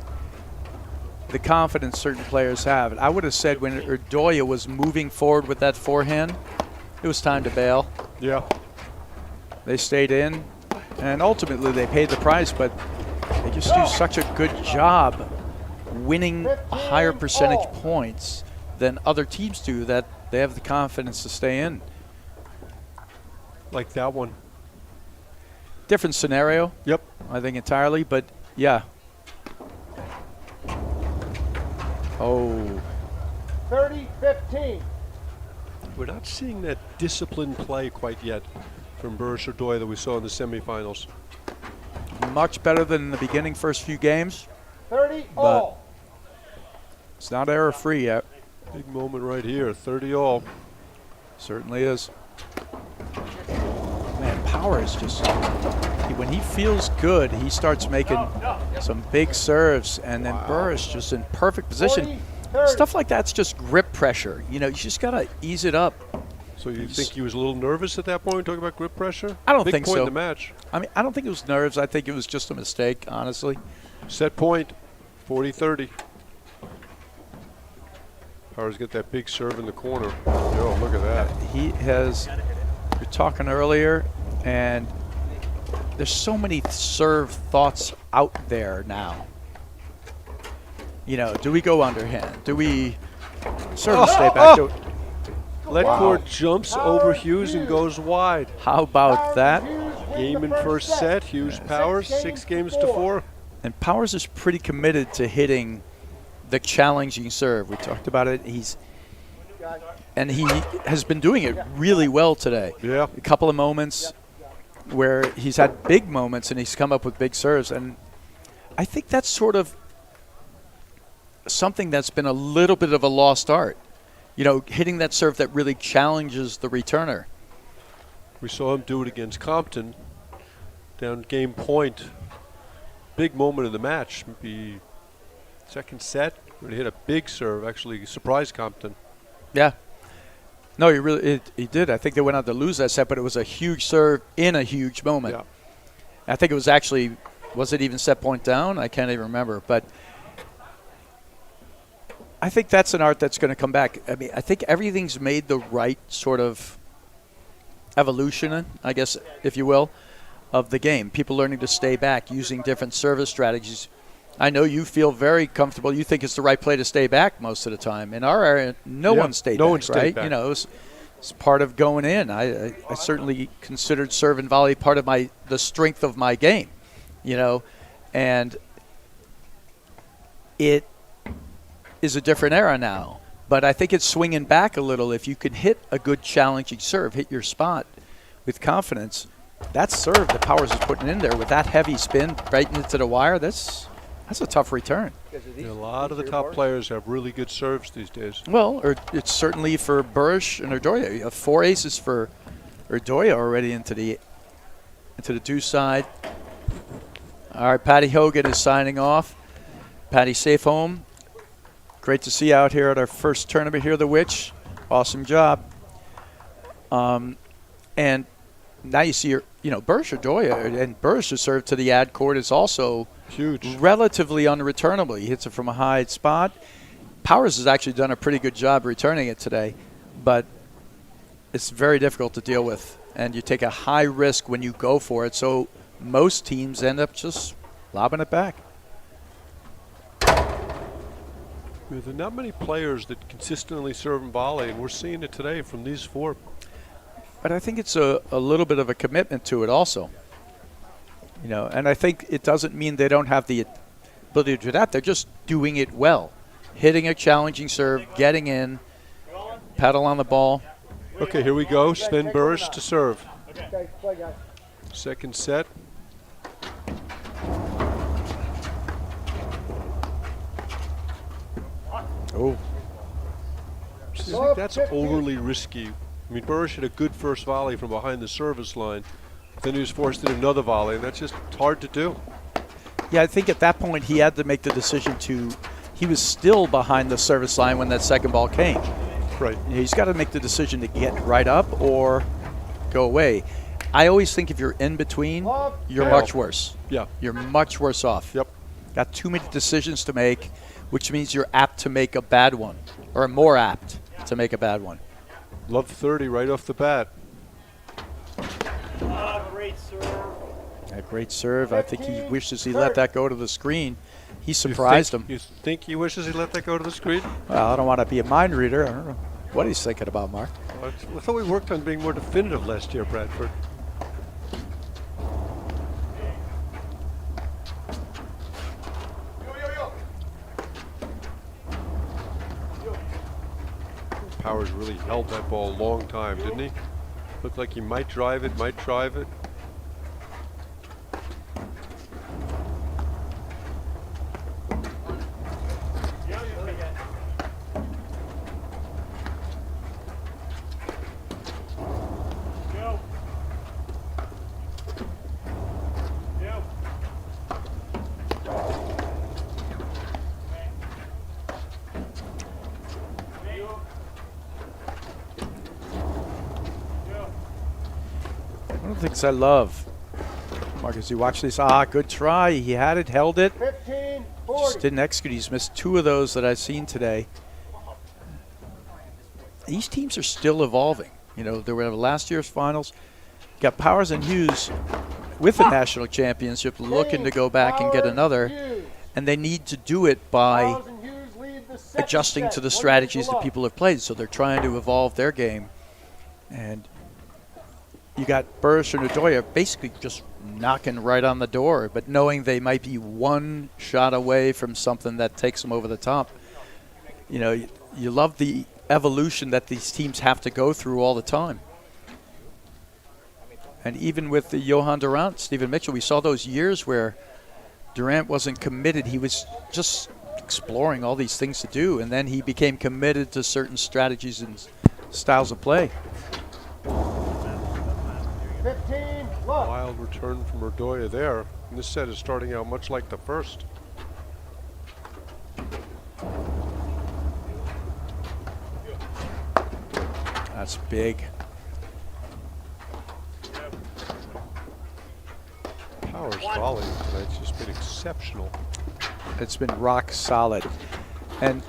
the confidence certain players have. I would have said when Nardoya was moving forward with that forehand, it was time to bail. Yeah. They stayed in, and ultimately they paid the price, but they just do such a good job winning a higher percentage points than other teams do that they have the confidence to stay in. Like that one. Different scenario, Yep. I think, entirely, but yeah. Oh, 30-15. We're not seeing that disciplined play quite yet from Burrish Nardoya that we saw in the semifinals. much better than in the beginning first few games. 30 all. It's not error-free yet. Big moment right here, 30 all. Certainly is. Man, Power is just, when he feels good, he starts making some big serves, and then Burrish just in perfect position. 40, 30. Stuff like that's just grip pressure. You know, you just got to ease it up. So you think he was a little nervous at that point, talking about grip pressure? I don't Big think point so. in the match. I mean, I don't think it was nerves. I think it was just a mistake, honestly. Set point, 40-30. Powers get that big serve in the corner. Yo, look at that. He has, you're talking earlier, and there's so many serve thoughts out there now. You know, do we go underhand? Do we serve and stay back? Ledcourt jumps over Hughes and goes wide. How about that? Game in first set, Hughes Powers, 6 games to 4. And Powers is pretty committed to hitting the challenging serve. We talked about it. He has been doing it really well today. Yeah. A couple of moments where he's had big moments and he's come up with big serves. And I think that's sort of something that's been a little bit of a lost art. You know, hitting that serve that really challenges the returner. We saw him do it against Compton, down game point. Big moment in the match. Maybe second set, when he hit a big serve, actually surprised Compton. Yeah. No, he did. I think they went on to lose that set, but it was a huge serve in a huge moment. Yeah. I think it was actually, was it even set point down? I can't even remember. But I think that's an art that's going to come back. I mean, I think everything's made the right sort of evolution, I guess, if you will, of the game. People learning to stay back, using different service strategies. I know you feel very comfortable. You think it's the right play to stay back most of the time. In our area, no one stayed back, right? Back. You know, it's part of going in. I certainly considered serve and volley part of the strength of my game, you know, and it is a different era now. But I think it's swinging back a little. If you can hit a good challenging serve, hit your spot with confidence, that serve that Powers is putting in there with that heavy spin right into the wire, that's a tough return. A lot of the top players have really good serves these days. Well, it's certainly for Burrish and Nardoya. You have 4 aces for Nardoya already into the deuce side. All right, Patty Hogan is signing off. Patty, safe home. Great to see you out here at our first tournament here, the Witch. Awesome job. And now you see Burrish or Nardoya, and Burrish's serve to the ad court is also huge, relatively unreturnable. He hits it from a high spot. Powers has actually done a pretty good job returning it today, but it's very difficult to deal with, and you take a high risk when you go for it. So most teams end up just lobbing it back. There are not many players that consistently serve and volley, and we're seeing it today from these 4. But I think it's a little bit of a commitment to it also. You know, and I think it doesn't mean they don't have the ability to do that. They're just doing it well. Hitting a challenging serve, getting in, paddle on the ball. Okay, here we go. Sven Burrish to serve. Okay, play, guys. Second set. Oh. I think that's overly risky. I mean, Burrish had a good first volley from behind the service line. Then he was forced to do another volley, and that's just hard to do. Yeah, I think at that point he had to make the decision he was still behind the service line when that second ball came. Right. He's got to make the decision to get right up or go away. I always think if you're in between, you're much worse. Yeah. You're much worse off. Yep. Got too many decisions to make, which means you're apt to make a bad one, or more apt to make a bad one. Love 30 right off the bat. Great serve. A great serve. I think he wishes he let that go to the screen. He surprised him. You think he wishes he let that go to the screen? Well, I don't want to be a mind reader. I don't know what he's thinking about, Mark. I thought we worked on being more definitive last year, Bradford. Powers really held that ball a long time, didn't he? Looked like he might drive it, One of the things I love, Marcus, you watch this. Good try. He had it, held it. 15, Just 40. didn't execute. He's missed 2 of those that I've seen today. These teams are still evolving. You know, they were last year's finals. Got Powers and Hughes with the national championship looking to go back and get another. And they need to do it by adjusting to the strategies that people have played. So they're trying to evolve their game. And you got Burrish and Nardoya basically just knocking right on the door, but knowing they might be one shot away from something that takes them over the top. You know, you love the evolution that these teams have to go through all the time. And even with the Johan Durant, Stephen Mitchell, we saw those years where Durant wasn't committed. He was just exploring all these things to do, and then he became committed to certain strategies and styles of play. 15, look. Wild return from Nardoya there. And this set is starting out much like the first. That's big. Powers volley tonight's just been exceptional. It's been rock solid. And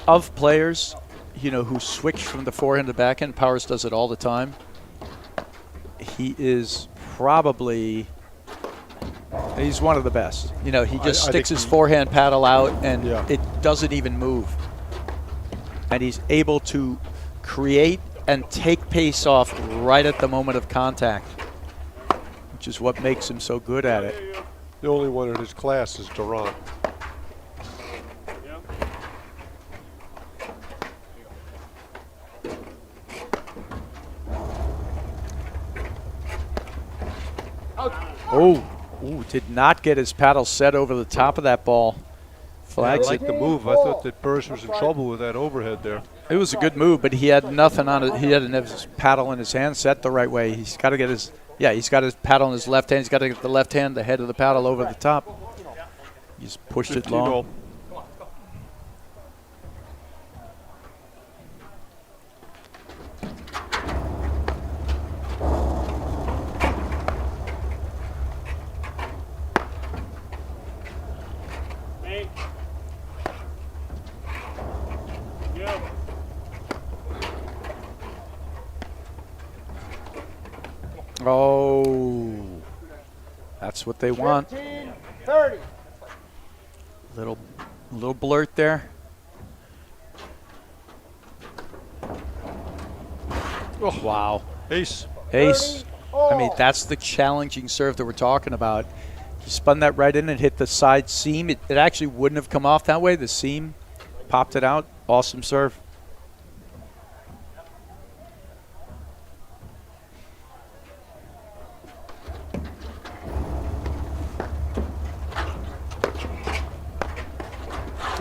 of players, you know, who switch from the forehand to backhand, Powers does it all the time. He is probably, he's one of the best. You know, he just sticks his forehand paddle out and it doesn't even move. And he's able to create and take pace off right at the moment of contact, which is what makes him so good at it. The only one in his class is Durant. Oh, did not get his paddle set over the top of that ball. Flags I like the move. I thought that Burris was in trouble with that overhead there. It was a good move, but he had nothing on it. He didn't have his paddle in his hand set the right way. He's got to get his, he's got his paddle in his left hand. He's got to get the left hand, the head of the paddle over the top. He's pushed it long. Oh, that's what they want. 15-30. Little blurt there. Oh, wow. Ace. Ace. I mean, that's the challenging serve that we're talking about. He spun that right in and hit the side seam. It actually wouldn't have come off that way. The seam popped it out. Awesome serve.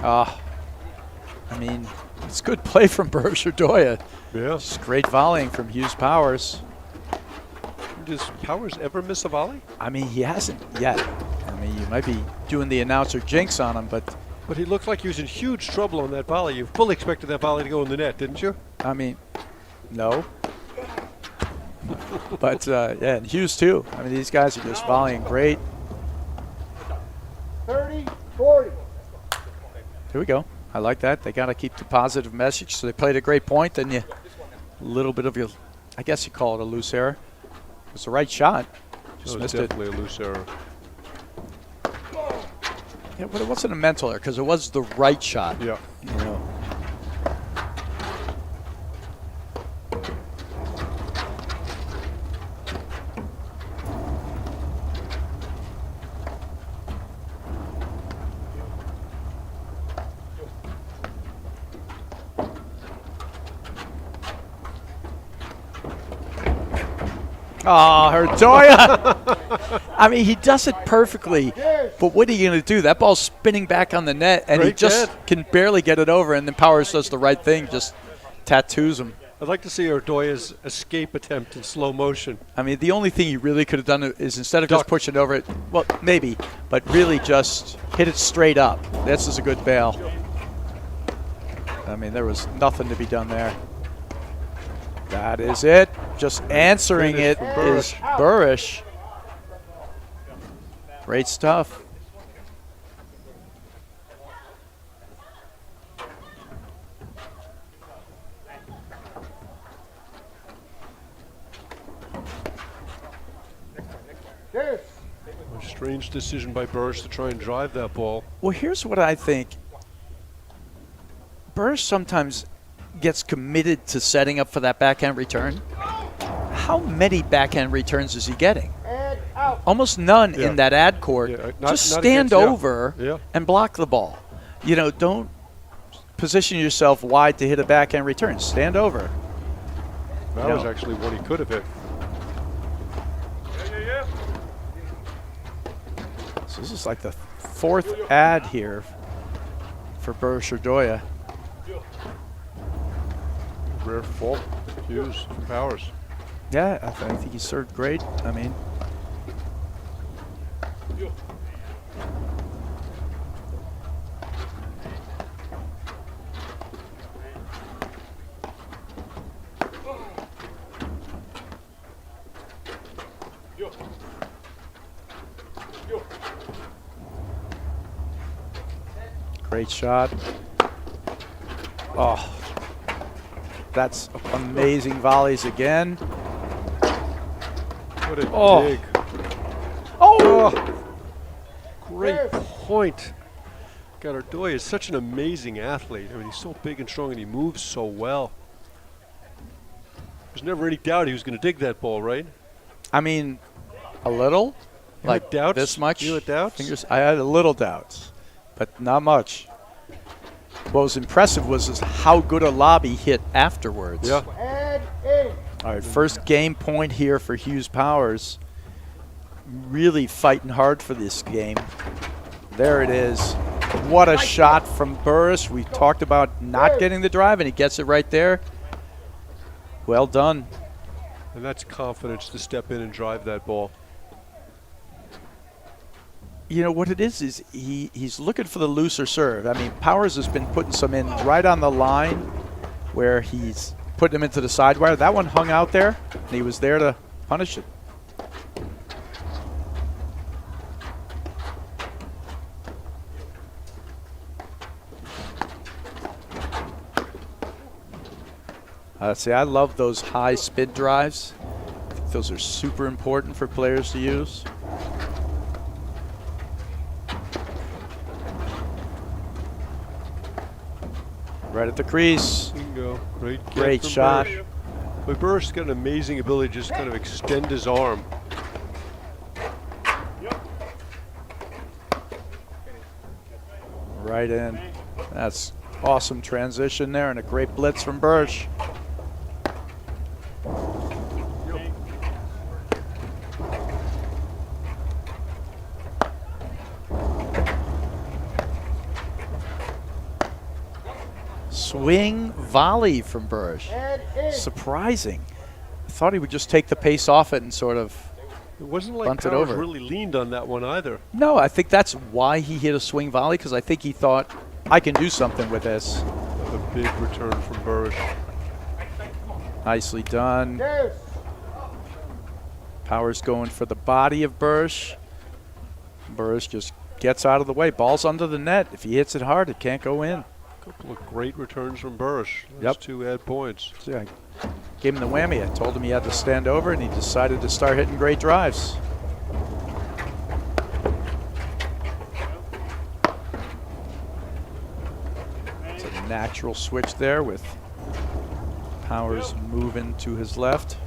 I mean, it's good play from Nardoya. Yeah. Just great volleying from Hughes Powers. Does Powers ever miss a volley? I mean, he hasn't yet. I mean, you might be doing the announcer jinx on him, but he looked like he was in huge trouble on that volley. You fully expected that volley to go in the net, didn't you? I mean, no. But, yeah, and Hughes, too. I mean, these guys are just volleying great. 30-40. Here we go. I like that. They got to keep the positive message. So they played a great point, then you a little bit of your, I guess you call it a loose error. It was the right shot. Just missed it. Definitely a loose error. Yeah, but it wasn't a mental error because it was the right shot. Yeah. You know. Oh, Nardoya! I mean, he does it perfectly, but what are you going to do? That ball's spinning back on the net, and he just can barely get it over, and then Powers does the right thing, just tattoos him. I'd like to see Nardoya's escape attempt in slow motion. I mean, the only thing he really could have done is instead of just pushing over it, well, maybe, but really just hit it straight up. This is a good bail. I mean, there was nothing to be done there. That is it. Just answering it is Burris. Great stuff. A strange decision by Burris to try and drive that ball. Well, here's what I think. Burris sometimes gets committed to setting up for that backhand return. How many backhand returns is he getting? Almost none in that ad court. Just stand over and block the ball. You know, don't position yourself wide to hit a backhand return. Stand over. That was actually what he could have hit. So this is like the fourth ad here for Nardoya. Rare fault, Hughes from Powers. Yeah, I think he served great. I mean, Great shot. Oh, that's amazing volleys again. What a Oh. dig. Oh! Great point. God, Nardoya is such an amazing athlete. I mean, he's so big and strong and he moves so well. There's never any doubt he was going to dig that ball, right? I mean, a little. You Like had doubts? this much. You had doubts? I had a little doubts, but not much. What was impressive was just how good a lob he hit afterwards. Yeah. And in. All right, first game point here for Hughes Powers. Really fighting hard for this game. There it is. What a shot from Burris. We talked about not getting the drive, and he gets it right there. Well done. And that's confidence to step in and drive that ball. You know what it is he's looking for the looser serve. I mean, Powers has been putting some in right on the line where he's putting them into the side wire. That one hung out there, and he was there to punish it. See, I love those high spin drives. I think those are super important for players to use. Right at the crease. Bingo. Great get Great from shot. Burris. But Burris has got an amazing ability to just kind of extend his arm. Right in. That's awesome transition there and a great blitz from Bursch. Swing volley from Bursch. And in. Surprising. I thought he would just take the pace off it and sort of It wasn't like bunt it Powers over. really leaned on that one either. No, I think that's why he hit a swing volley, because I think he thought, I can do something with this. A big return from Burris. Nicely done. Deuce. Powers going for the body of Bursch. Bursch just gets out of the way. Ball's under the net. If he hits it hard, it can't go in. Couple of great returns from Burris. That's Yep. 2 add points. So I gave him the whammy. I told him he had to stand over, and he decided to start hitting great drives. It's a natural switch there with Powers moving to his left.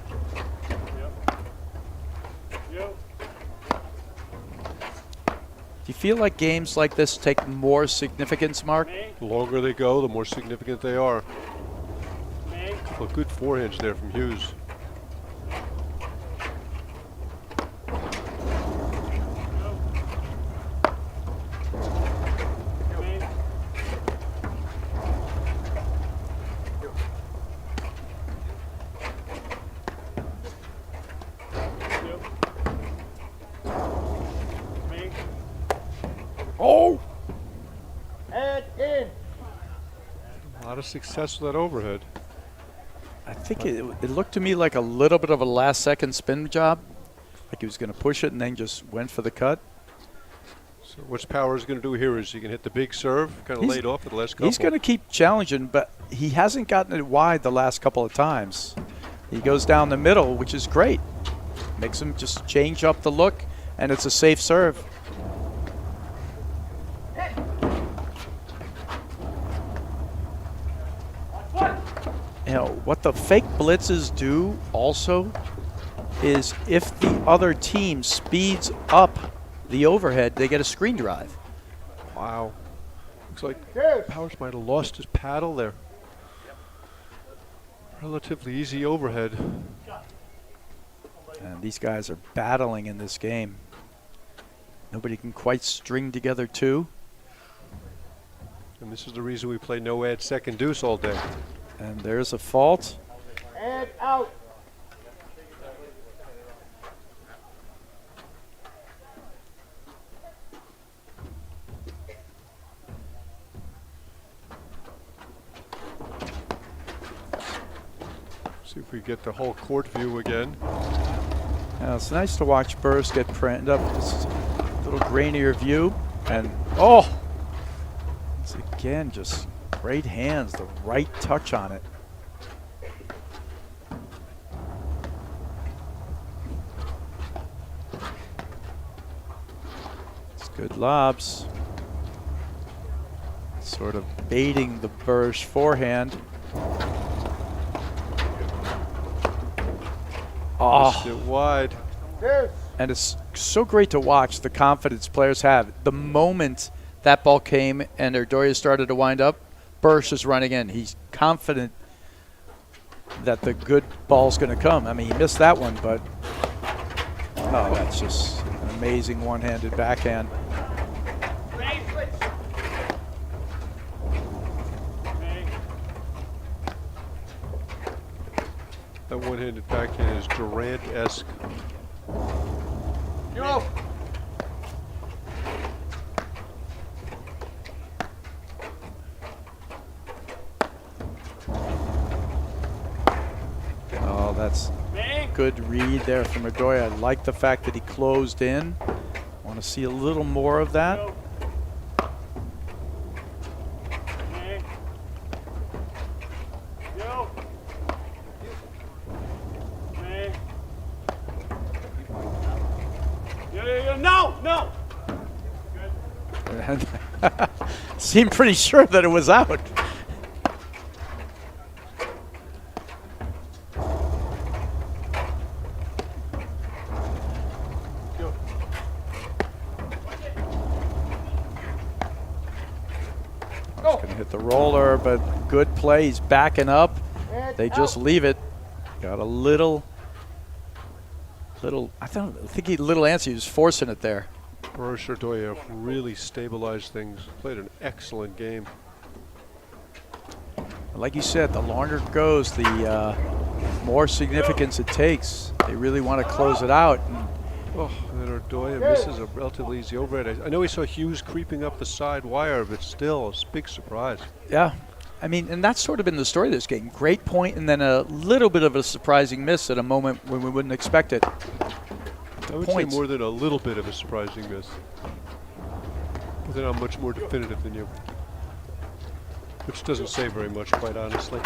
Do you feel like games like this take more significance, Mark? The longer they go, the more significant they are. Couple of good forehands there from Hughes. Oh! And in. A lot of success with that overhead. I think it looked to me like a little bit of a last-second spin job. Like he was going to push it and then just went for the cut. So what's Powers going to do here is he can hit the big serve, kind of He's- laid off at the last couple. He's going to keep challenging, but he hasn't gotten it wide the last couple of times. He goes down the middle, which is great. Makes him just change up the look, and it's a safe serve. You know, what the fake blitzes do also is if the other team speeds up the overhead, they get a screen drive. Wow. Looks like Deuce. Powers might have lost his paddle there. Relatively easy overhead. And these guys are battling in this game. Nobody can quite string together two. And this is the reason we play no ad second deuce all day. And there's a fault. And out. See if we get the whole court view again. Now, it's nice to watch Burrs get printed up. It's a little grainier view. And, oh! See, again, just great hands, the right touch on it. It's good lobs. Sort of baiting the Bursch forehand. Missed it wide. Deuce. And it's so great to watch the confidence players have. The moment that ball came and Nardoya started to wind up, Bursch is running in. He's confident that the good ball's going to come. I mean, he missed that one, but oh, that's just an amazing one-handed backhand. That one-handed backhand is Durant-esque. Go. Oh, that's good read there from Nardoya. I like the fact that he closed in. Want to see a little more of that. No! And seemed pretty sure that it was out. Going to hit the roller, but good play. He's backing up. They just leave it. Got a little. I think he little antsy. He was forcing it there. Bursch Nardoya really stabilized things. Played an excellent game. Like you said, the longer it goes, the more significance it takes. They really want to close it out. And Oh, and Nardoya misses a relatively easy overhead. I know we saw Hughes creeping up the side wire, but still, a big surprise. yeah, I mean, and that's sort of been the story of this game. Great point, and then a little bit of a surprising miss at a moment when we wouldn't expect it. I would say more than a little bit of a surprising miss. But they're not much more definitive than you. Which doesn't say very much, quite honestly.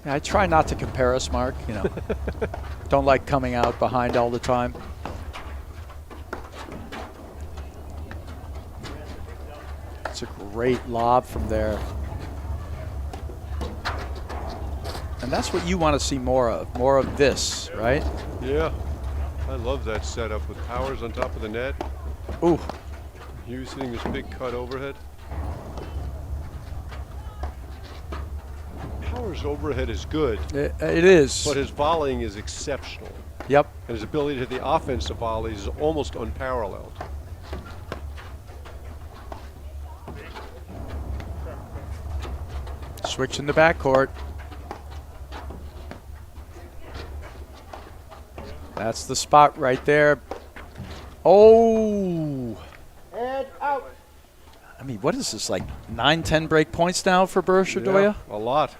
I try not to compare us, Mark. You know, don't like coming out behind all the time. It's a great lob from there. And that's what you want to see more of this, right? Yeah, I love that setup with Powers on top of the net. Ooh. Hughes hitting this big cut overhead. Powers' overhead is good. It is. But his volleying is exceptional. Yep. And his ability to hit the offensive volleys is almost unparalleled. Switching the backcourt. That's the spot right there. Oh. And out. I mean, what is this, like 9-10 break points now for Bursch Nardoya? Yeah, a lot.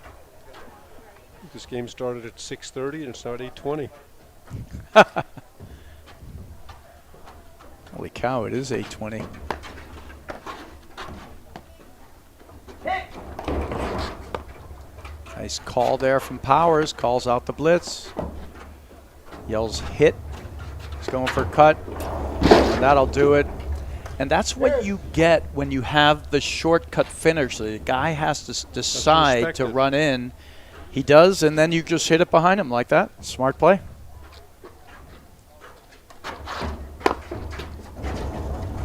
This game started at 6:30 and it's now at 8:20. Holy cow, it is 8:20. Nice call there from Powers. Calls out the blitz. Yells hit. He's going for a cut. And that'll do it. And that's what you get when you have the shortcut finish. The guy has to decide to run in. He does, and then you just hit it behind him like that. Smart play.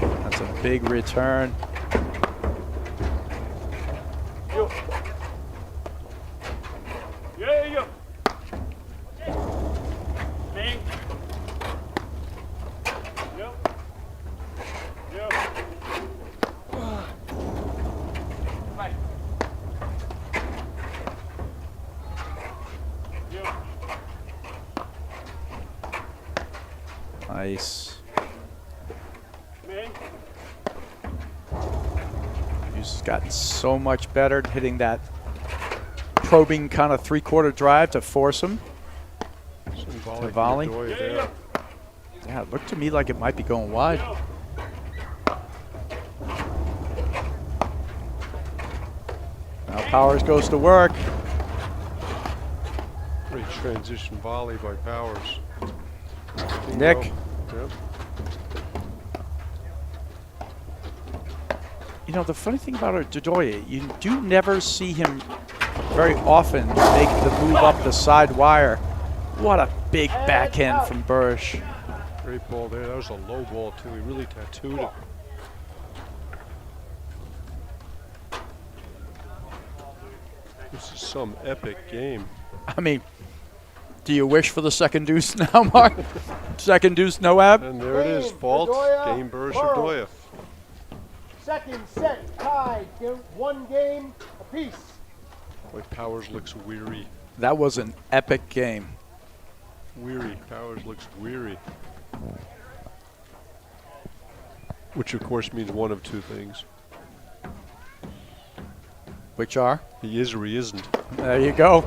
That's a big return. Nice. He's gotten so much better at hitting that probing kind of three-quarter drive to force him to volley. Yeah, it looked to me like it might be going wide. Now Powers goes to work. Great transition volley by Powers. Nick. Yep. You know, the funny thing about Nardoya, you do never see him very often make the move up the side wire. What a big backhand from Bursch. Great ball there. That was a low ball, too. He really tattooed it. This is some epic game. I mean, do you wish for the second deuce now, Mark? Second deuce, no ab? And there it is. Fault. Game Bursch Nardoya. Second set tied. 1 game apiece. Boy, Powers looks weary. That was an epic game. Weary. Powers looks weary. Which, of course, means one of two things. Which are? He is or he isn't. There you go.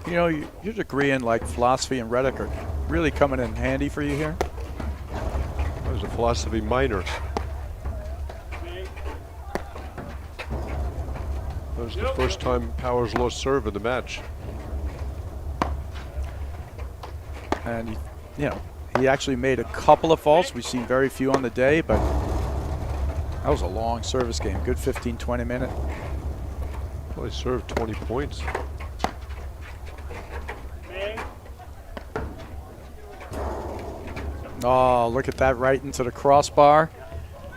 You know, your degree in like philosophy and rhetoric are really coming in handy for you here. That was a philosophy minor. That was the first time Powers lost serve in the match. And, he actually made a couple of faults. We've seen very few on the day, but that was a long service game. Good 15, 20 minute. Well, he served 20 points. Oh, look at that right into the crossbar.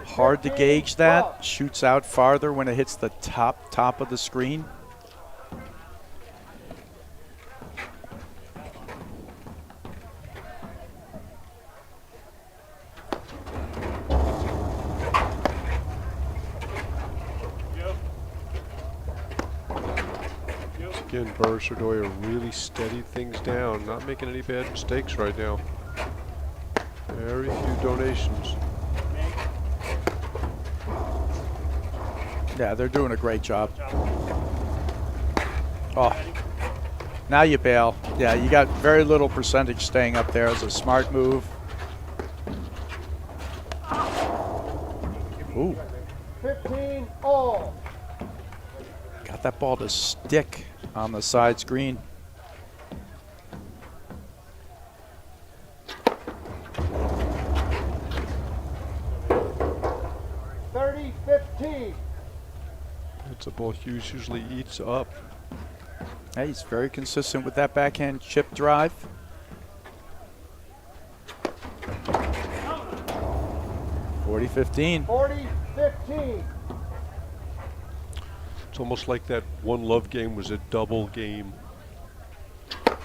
Hard to gauge that. Shoots out farther when it hits the top of the screen. Again, Bursch Nardoya really steadied things down. Not making any bad mistakes right now. Very few donations. Yeah, they're doing a great job. Oh, now you bail. Yeah, you got very little percentage staying up there. It's a smart move. Ooh. 15 all. Got that ball to stick on the side screen. It's a ball Hughes usually eats up. Hey, he's very consistent with that backhand chip drive. Forty 15. 40-15. It's almost like that one love game was a double game.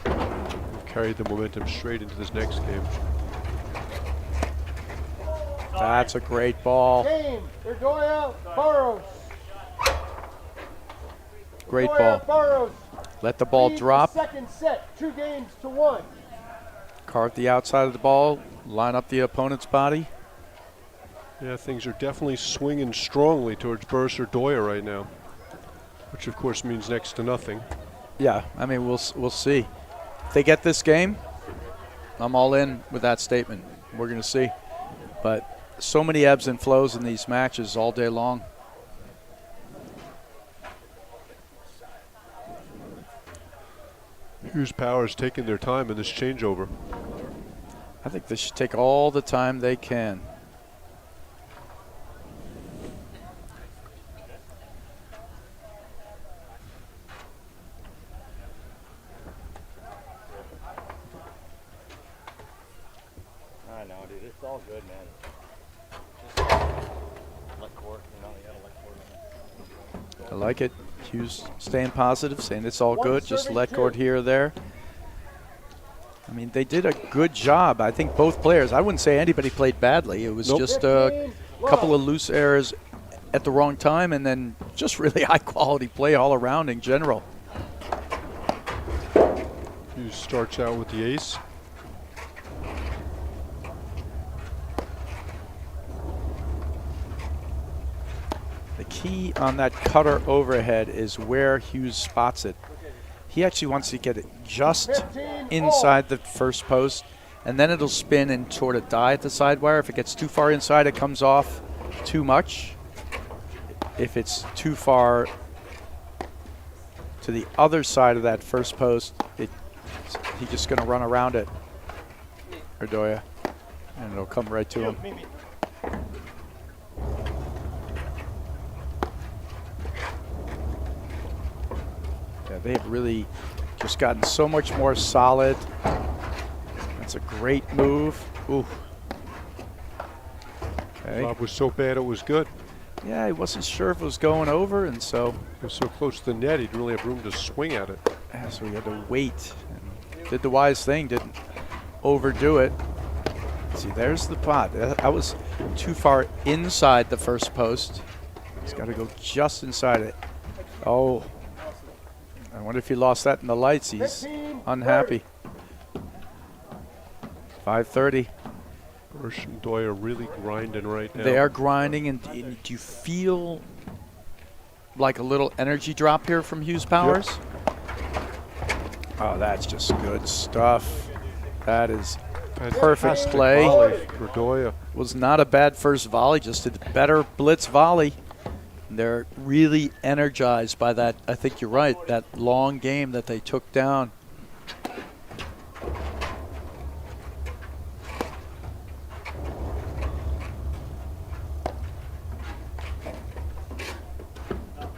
We've carried the momentum straight into this next game. That's a great ball. Game. Nardoya Burrows. Great Nardoya ball. Burrows. Let the ball Lead drop. the second set. 2-1. Carve the outside of the ball. Line up the opponent's body. Yeah, things are definitely swinging strongly towards Bursch Nardoya right now, which of course means next to nothing. Yeah, I mean, we'll see. If they get this game, I'm all in with that statement. We're going to see. But so many ebbs and flows in these matches all day long. Hughes Powers taking their time in this changeover. I think they should take all the time they can. I know, dude. It's all good, man. Just let court, you gotta let court. I like it. Hughes staying positive, saying it's all good. Just let court here or there. I mean, they did a good job. I think both players, I wouldn't say anybody played badly. It was just a couple of loose errors at the wrong time and then just really high quality play all around in general. Hughes starts out with the ace. The key on that cutter overhead is where Hughes spots it. He actually wants to get it just inside the first post, and then it'll spin and sort of die at the side wire. If it gets too far inside, it comes off. too much. If it's too far to the other side of that first post, he's just going to run around it, Nardoya, and it'll come right to him. Yeah, they've really just gotten so much more solid. That's a great move. Ooh. Okay. Lob was so bad it was good. Yeah, he wasn't sure if it was going over, and so It was so close to the net, he didn't really have room to swing at it. yeah, so he had to wait. And did the wise thing, didn't overdo it. See, there's the pot. That was too far inside the first post. He's got to go just inside it. Oh, I wonder if he lost that in the lights. He's unhappy. 5:30. Bursch and Doy are really grinding right now. They are grinding, and do you feel like a little energy drop here from Hughes Powers? Yep. Oh, that's just good stuff. That is perfect play. Nardoya was not a bad first volley, just a better blitz volley. And they're really energized by that. I think you're right, that long game that they took down.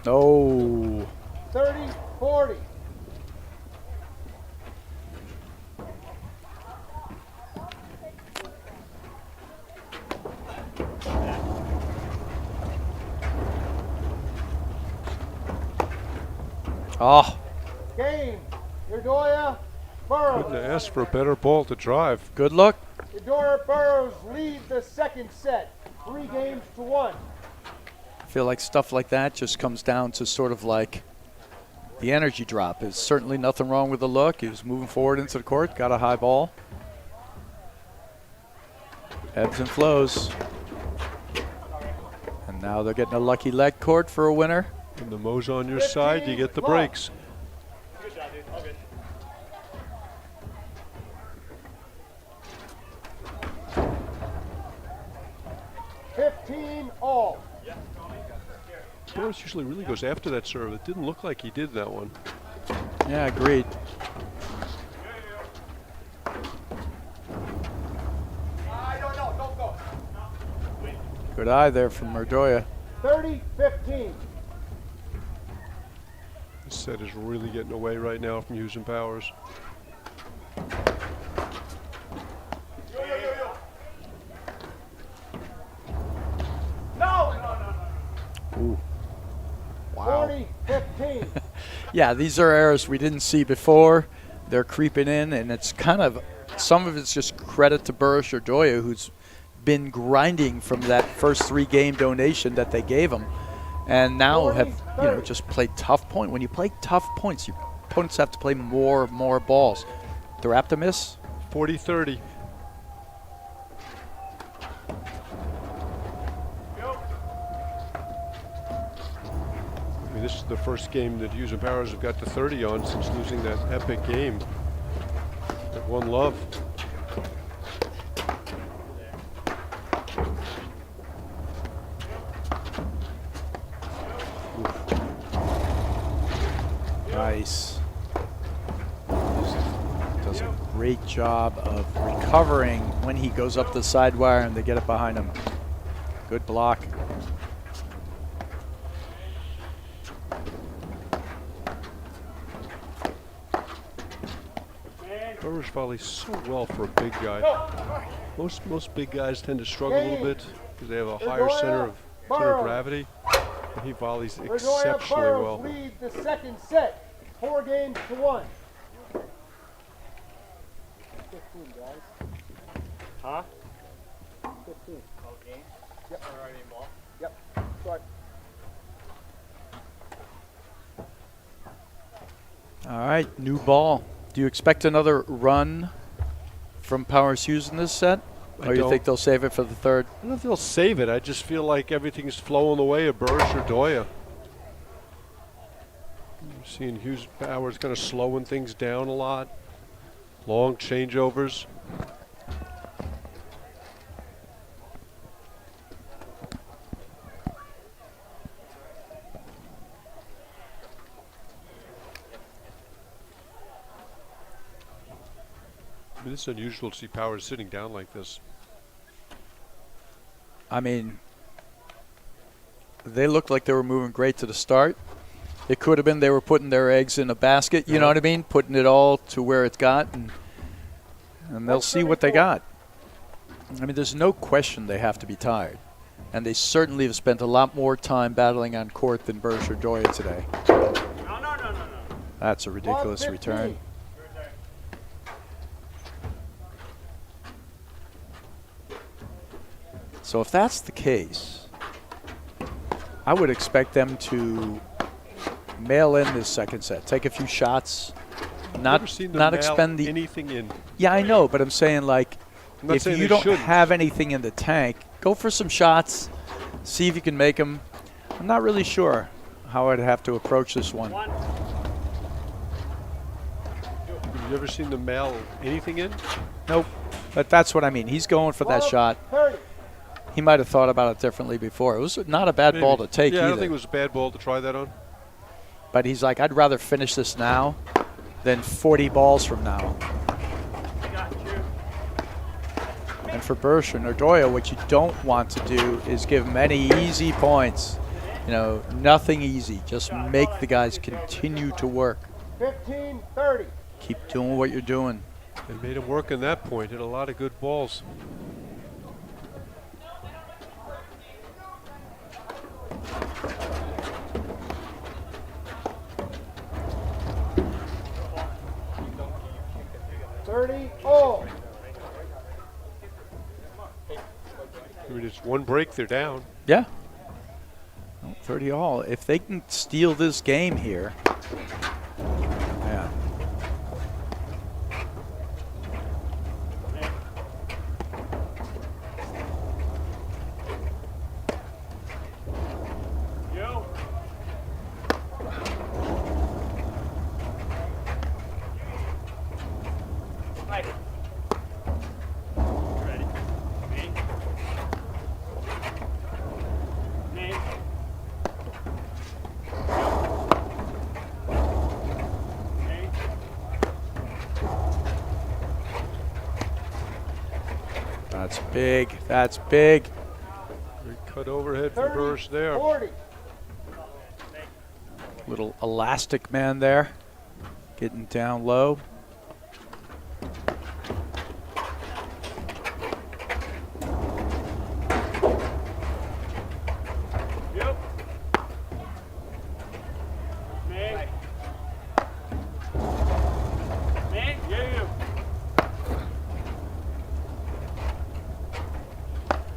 Oh. 30-40. Oh. Game. Nardoya, Burrows. couldn't have asked for a better ball to drive. Good luck. Nardoya Burrows lead the second set, 3-1. I feel like stuff like that just comes down to sort of like the energy drop. There's certainly nothing wrong with the look. He was moving forward into the court, got a high ball. Ebbs and flows. And now they're getting a lucky leg court for a winner. When the Mo's on your side, you get the breaks. Good job, dude. All good. All. Burris usually really goes after that serve. It didn't look like he did that one. Yeah, agreed. Good eye there from Nardoya. 30-15. This set is really getting away right now from Hughes and Powers. Ooh. Wow. 40-15. Yeah, these are errors we didn't see before. They're creeping in, and it's kind of, some of it's just credit to Burris or Nardoya, who's been grinding from that first 3-game donation that they gave him, and now have, just played tough point. When you play tough points, your opponents have to play more balls. They're apt to miss. 40-30. I mean, this is the first game that Hughes and Powers have got to 30 on since losing that epic game at 1-love. Nice. Does a great job of recovering when he goes up the side wire and they get it behind him. Good block. Burris volleys so well for a big guy. Most big guys tend to struggle a little bit because they have a higher center of gravity. And he volleys exceptionally well. Lead the second set, 4-1. 15, guys. Huh? 15. Okay. Yep. Alright, ball. Yep. Start. All right, new ball. Do you expect another run from Powers Hughes in this set? Or you think they'll save it for the third? I don't know if they'll save it. I just feel like everything's flowing the way of Burris or Nardoya. Seeing Hughes Powers kind of slowing things down a lot. Long changeovers. I mean, it's unusual to see Powers sitting down like this. I mean, they looked like they were moving great to the start. It could have been they were putting their eggs in a basket, you know what I mean? Putting it all to where it's got, and they'll see what they got. I mean, there's no question they have to be tired. And they certainly have spent a lot more time battling on court than Bursch or Doya today. No. That's a ridiculous return. So if that's the case, I would expect them to mail in this second set, take a few shots, not expend the anything in. Yeah, I know, but I'm saying, like, I'm not if saying you they don't shouldn't. have anything in the tank, go for some shots, see if you can make them. I'm not really sure how I'd have to approach this one. Have you ever seen them mail anything in? Nope, but that's what I mean. He's going for that shot. He might have thought about it differently before. It was not a bad ball to take Yeah, either. I don't think it was a bad ball to try that on. But he's like, I'd rather finish this now than 40 balls from now. And for Bursch and Nardoya, what you don't want to do is give them any easy points. You know, nothing easy. Just make the guys continue to work. 15-30. Keep doing what you're doing. They made him work in that point. Hit a lot of good balls. Oh. I mean, it's one break, they're down. Yeah. Well, 30 all. If they can steal this game here. Yeah. That's big. That's big. Big cut overhead from Bursch there. 40. Little elastic man there. Getting down low.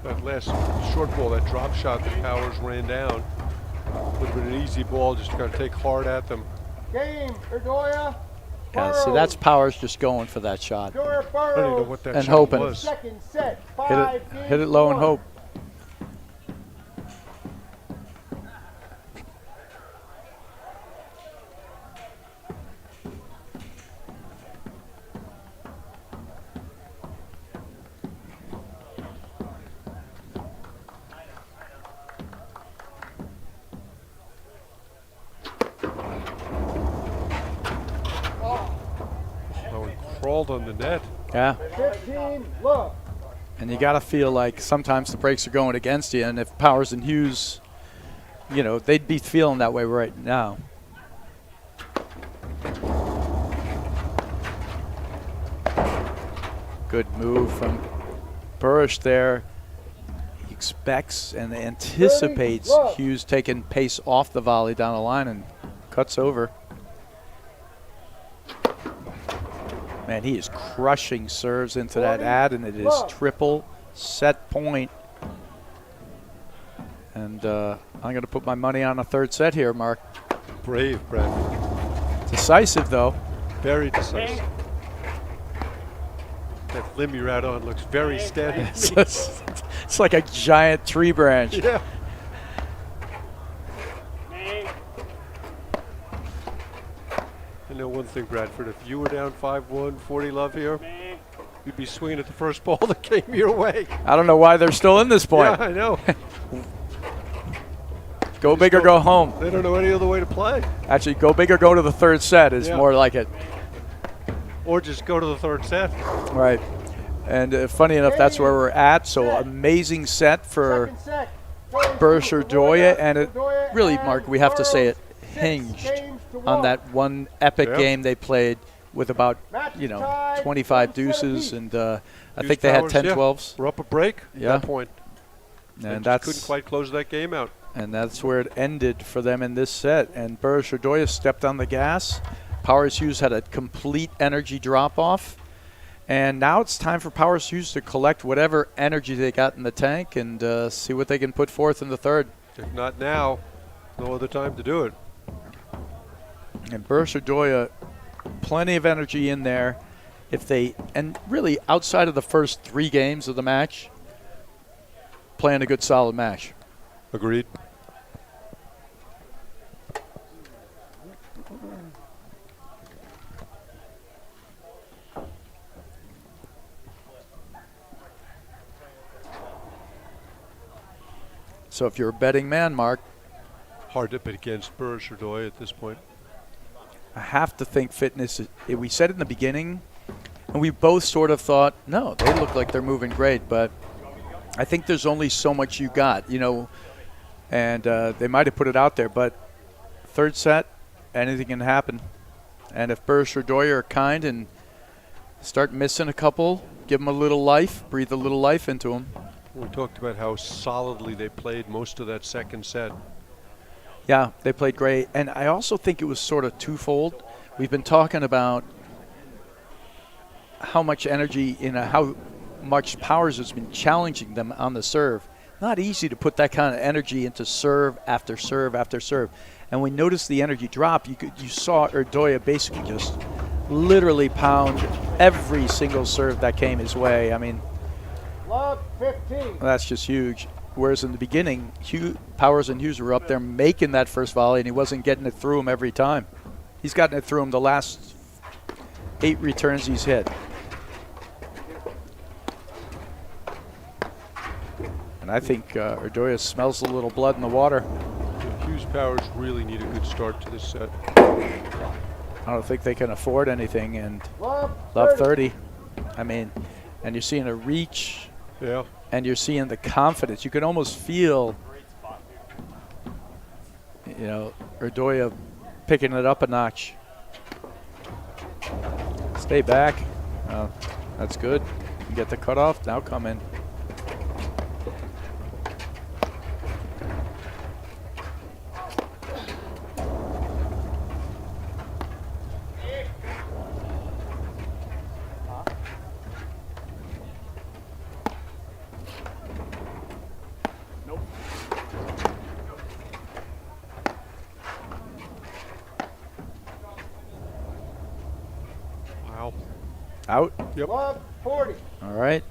That last short ball, that drop shot that Powers ran down, would have been an easy ball. Just got to take hard at them. Game, Nardoya. Yeah, see, that's Powers just going for that shot. Door I don't even know what that And shot hoping. was. Second set. Hit it low and hope. Oh, he crawled on the net. Yeah. 15, love. And you got to feel like sometimes the breaks are going against you. And if Powers and Hughes, you know, they'd be feeling that way right now. Good move from Bursch there. He expects and anticipates Hughes taking pace off the volley down the line and cuts over. Man, he is crushing serves into that ad, and it is triple set point. And I'm going to put my money on a third set here, Mark. Brave, Brad. Decisive, though. Very decisive. That limb you're out on looks very steady. It's like a giant tree branch. Yeah. I know one thing, Bradford. If you were down 5-1, 40 love here, you'd be swinging at the first ball that came your way. I don't know why they're still in this point. Yeah, I know. Go big or go home. They don't know any other way to play. Actually, go big or go to the third set is more like it. or just go to the third set. Right. And funny enough, that's where we're at. So amazing set for Second set. Nardoya, and it really, Mark, we have to say it hinged on that one epic Yeah. game they played with about, 25 deuces, and I think they had Powers, 10 yeah. 12s. We're up a break Yeah. at that point. And just couldn't that's quite close that game out. where it ended for them in this set. And Nardoya stepped on the gas. Powers Hughes had a complete energy drop-off. And now it's time for Powers Hughes to collect whatever energy they got in the tank and see what they can put forth in the third. If not now, no other time to do it. And Nardoya, plenty of energy in there. And really outside of the first 3 games of the match, playing a good solid match. Agreed. So if you're a betting man, Mark, Hard to bet against Nardoya at this point. I have to think fitness. We said in the beginning, and we both sort of thought, no, they look like they're moving great, but I think there's only so much you got, and they might have put it out there, but third set, anything can happen. And if Nardoya are kind and start missing a couple, give them a little life, breathe a little life into them. We talked about how solidly they played most of that second set. Yeah, they played great. And I also think it was sort of twofold. We've been talking about how much energy, how much Powers has been challenging them on the serve. Not easy to put that kind of energy into serve after serve after serve. And we noticed the energy drop. You saw Nardoya basically just literally pound every single serve that came his way. I mean, Love 15. that's just huge. Whereas in the beginning, Powers and Hughes were up there making that first volley, and he wasn't getting it through him every time. He's gotten it through him the last 8 returns he's hit. And I think Nardoya smells a little blood in the water. Hughes Powers really need a good start to this set. I don't think they can afford anything, and Love love 30. I mean, and you're seeing a reach, Yeah. and you're seeing the confidence. You can almost feel, Nardoya picking it up a notch. Stay back. That's good. You get the cutoff. Now come in. Wow. Out. Yep. Love 40. All right.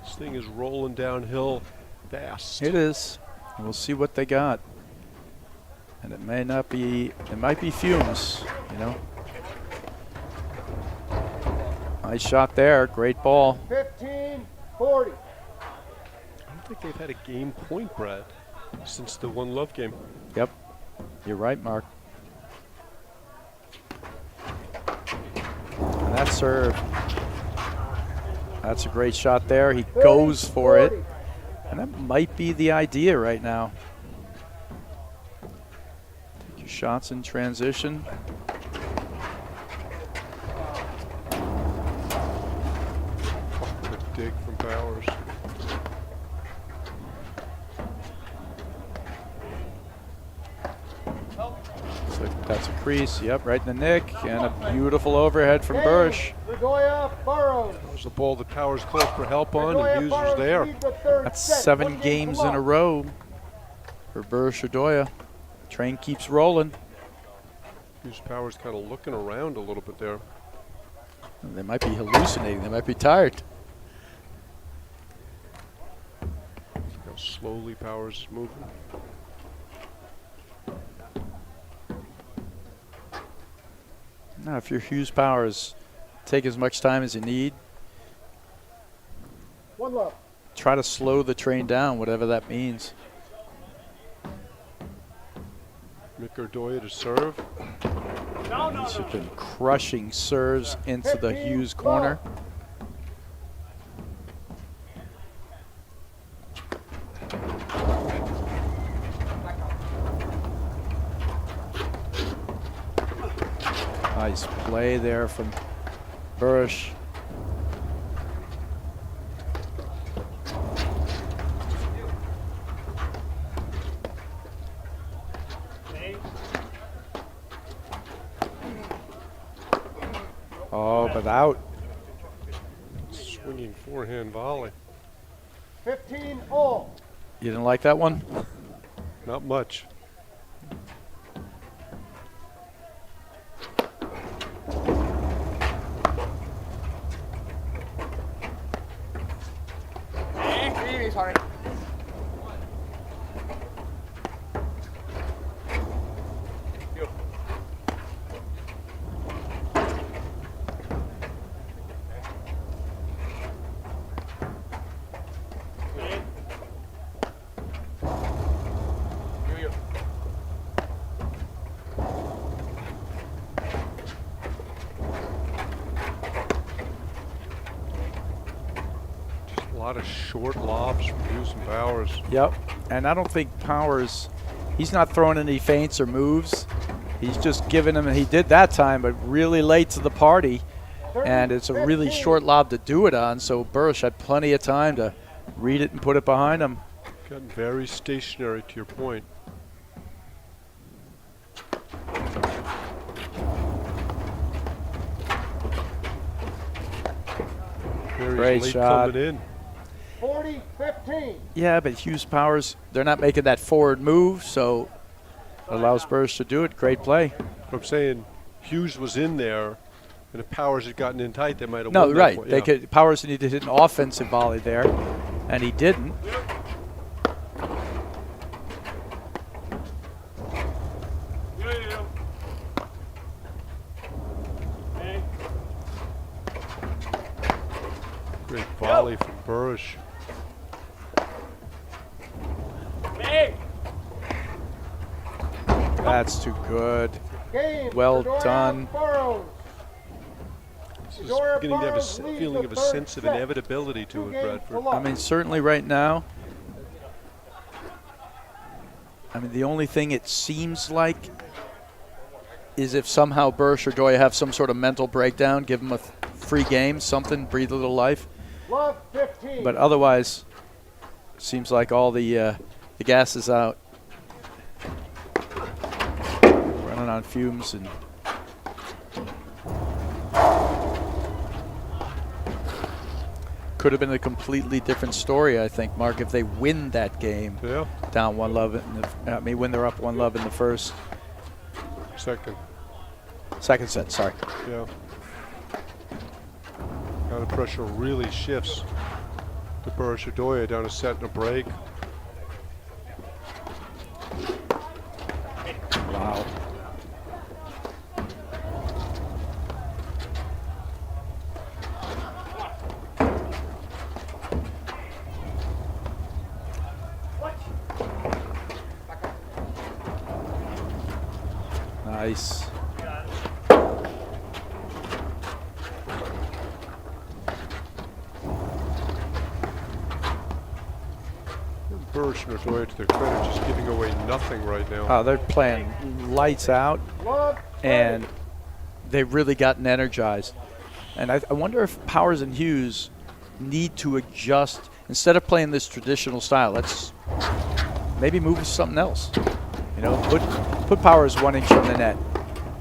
This thing is rolling downhill fast. It is. And we'll see what they got. And it might be fumes, Nice shot there. Great ball. 15, 40. I don't think they've had a game point, Brad, since the One Love game. Yep. You're right, Mark. And that serve. That's a great shot there. He goes for it. And that might be the idea right now. Take your shots in transition. Good dig from Powers. So that's a crease. Yep, right in the nick. And a beautiful overhead from Bursch. Nardoya Burrows. That was the ball that Powers called for help on, and Hughes was there. That's 7 games in a row for Nardoya. Train keeps rolling. Hughes Powers kind of looking around a little bit there. They might be hallucinating. They might be tired. How slowly Powers is moving. Now, if you're Hughes Powers, take as much time as you need. One love. Try to slow the train down, whatever that means. Nardoya to serve. He's just been crushing serves into the Hughes corner. Nice play there from Burrish. Oh, but out. Swinging forehand volley. 15 all. You didn't like that one? Not much. Sorry. A lot of short lobs from Hughes and Powers. Yep. And I don't think Powers, he's not throwing any feints or moves. He's just giving him, and he did that time, but really late to the party. And it's a really short lob to do it on, so Burrish had plenty of time to read it and put it behind him. Gotten very stationary, to your point. Very Great late shot. coming in. 40-15. Yeah, but Hughes Powers, they're not making that forward move, so allows Burrish to do it. Great play. I'm saying Hughes was in there, and if Powers had gotten in tight, they might have No, won right. that one. They Yeah. could. Powers needed to hit an offensive volley there, and he didn't. Great volley from Burrish. That's too good. Game. Well Nardoya done. Burrows. This is Nardoya beginning to have a Burrows leads feeling the of a third sense of set. inevitability to 2 it, games Bradford. to love. I mean, certainly right now. I mean, the only thing it seems like is if somehow Burrish or Nardoya have some sort of mental breakdown, give them a free game, something, breathe a little life. Love 15. But otherwise, seems like all the gas is out. Running on fumes and. Could have been a completely different story, I think, Mark, if they win that game. Yeah. Down 1-love. When they're up 1-love in the first. Second set, sorry. Yeah. Now the pressure really shifts to Burrish or Nardoya down a set and a break. Wow. Nice. Burrish and Nardoya, to their credit, just giving away nothing right now. They're playing lights out, Love and they've really gotten energized. And I wonder if Powers and Hughes need to adjust. Instead of playing this traditional style, let's maybe move to something else. You know, put Powers 1 inch from the net.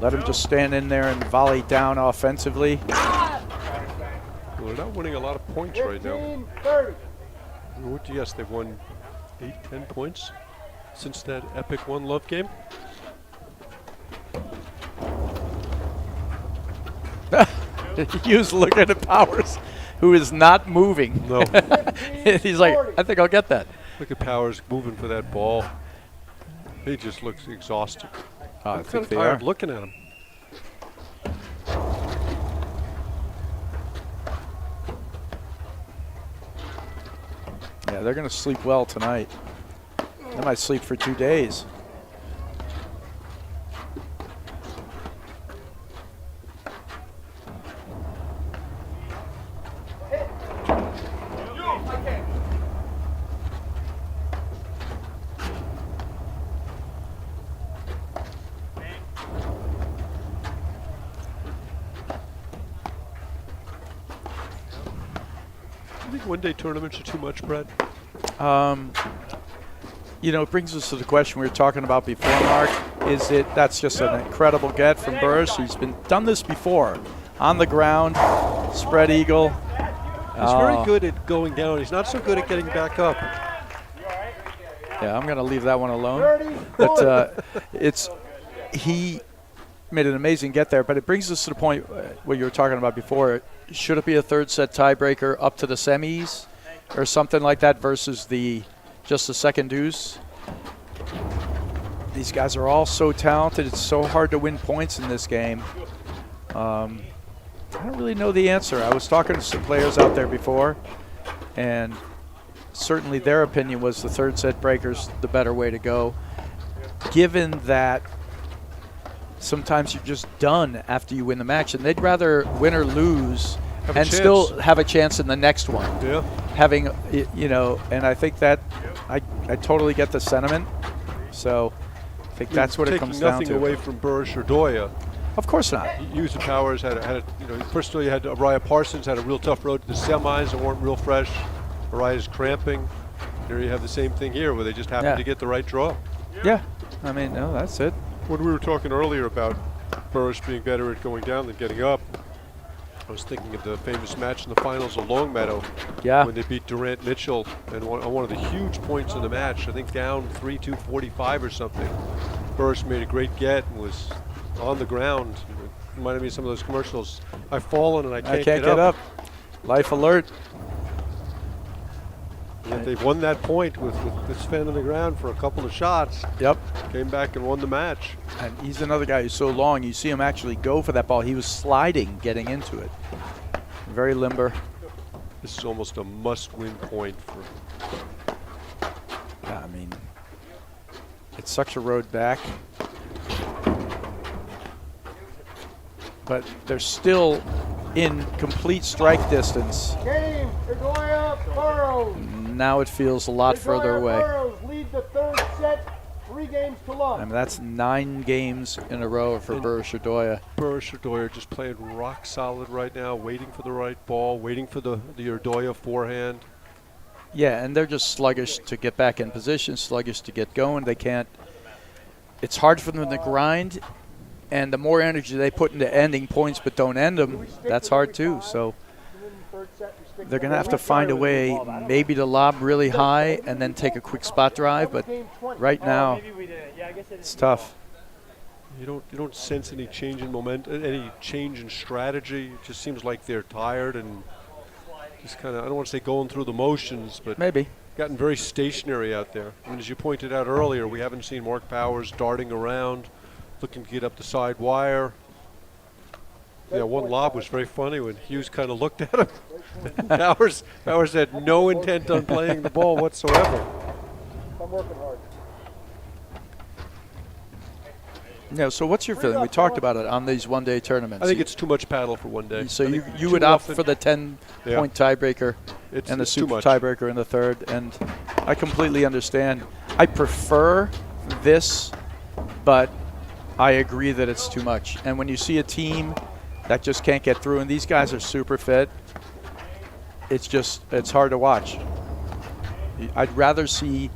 Let him just stand in there and volley down offensively. Well, they're not winning a lot of points right now. 15-30. What do you guess? They've won 8-10 points since that epic 1-love game? Hughes looking at Powers, who is not moving. No. He's like, I think I'll get that. Look at Powers moving for that ball. He just looks exhausted. I I'm think kind of they tired are. looking at him. Yeah, they're going to sleep well tonight. They might sleep for 2 days. you think one-day tournaments are too much, Brad? You know, it brings us to the question we were talking about before, Mark. That's just an incredible get from Burris. He's done this before. On the ground, spread eagle. He's very good at going down. He's not so good at getting back up. Yeah, I'm going to leave that one alone. But he made an amazing get there. But it brings us to the point what you were talking about before. Should it be a third set tiebreaker up to the semis or something like that versus just the second deuce? These guys are all so talented. It's so hard to win points in this game. I don't really know the answer. I was talking to some players out there before, and certainly their opinion was the third set breaker's the better way to go, given that sometimes you're just done after you win the match, and they'd rather win or lose and still have a chance in the next one. Yeah. Having, you know, and I think that I totally get the sentiment. So I think that's what it comes down to. Taking nothing away from Burris or Doya. Of course not. Hughes and Powers had you know, personally had Araya Parsons had a real tough road to the semis that weren't real fresh. Araya's cramping. Here you have the same thing here where they just happen to get the right draw. Yeah. I mean, no, that's it. When we were talking earlier about Burris being better at going down than getting up, I was thinking of the famous match in the finals of Longmeadow when they beat Durant Mitchell and on one of the huge points in the match, I think down 3-2, 45 or something. Burris made a great get and was on the ground. It reminded me of some of those commercials. I've fallen and I can't get up. Life alert. Yet they won that point with this fan on the ground for a couple of shots. Yep. Came back and won the match. And he's another guy who's so long. You see him actually go for that ball. He was sliding getting into it. Very limber. This is almost a must-win point for. Yeah, I mean, it's such a road back. But they're still in complete strike distance. Game, Nardoya, Burrows. Now it feels a lot further away. Burrows lead the third set, 3 games to love. I mean, that's 9 games in a row for Burris Nardoya. Burris Nardoya just playing rock solid right now, waiting for the right ball, waiting for the Nardoya forehand. Yeah, and they're just sluggish to get back in position, sluggish to get going. They can't. It's hard for them to grind, and the more energy they put into ending points but don't end them, that's hard too. So they're going to have to find a way maybe to lob really high and then take a quick spot drive, but right now it's tough. You don't sense any change in momentum, any change in strategy. It just seems like they're tired and just kind of, I don't want to say going through the motions, but maybe gotten very stationary out there. And as you pointed out earlier, we haven't seen Mark Powers darting around, looking to get up the side wire. Yeah, one lob was very funny when Hughes kind of looked at him. Powers had no intent on playing the ball whatsoever. I'm working hard. Yeah, so what's your feeling? We talked about it on these one-day tournaments. I think it's too much paddle for one day. So you would opt for the 10-point tiebreaker and the super tiebreaker in the third, and I completely understand. I prefer this, but I agree that it's too much. And when you see a team that just can't get through, and these guys are super fit, it's hard to watch. I'd rather see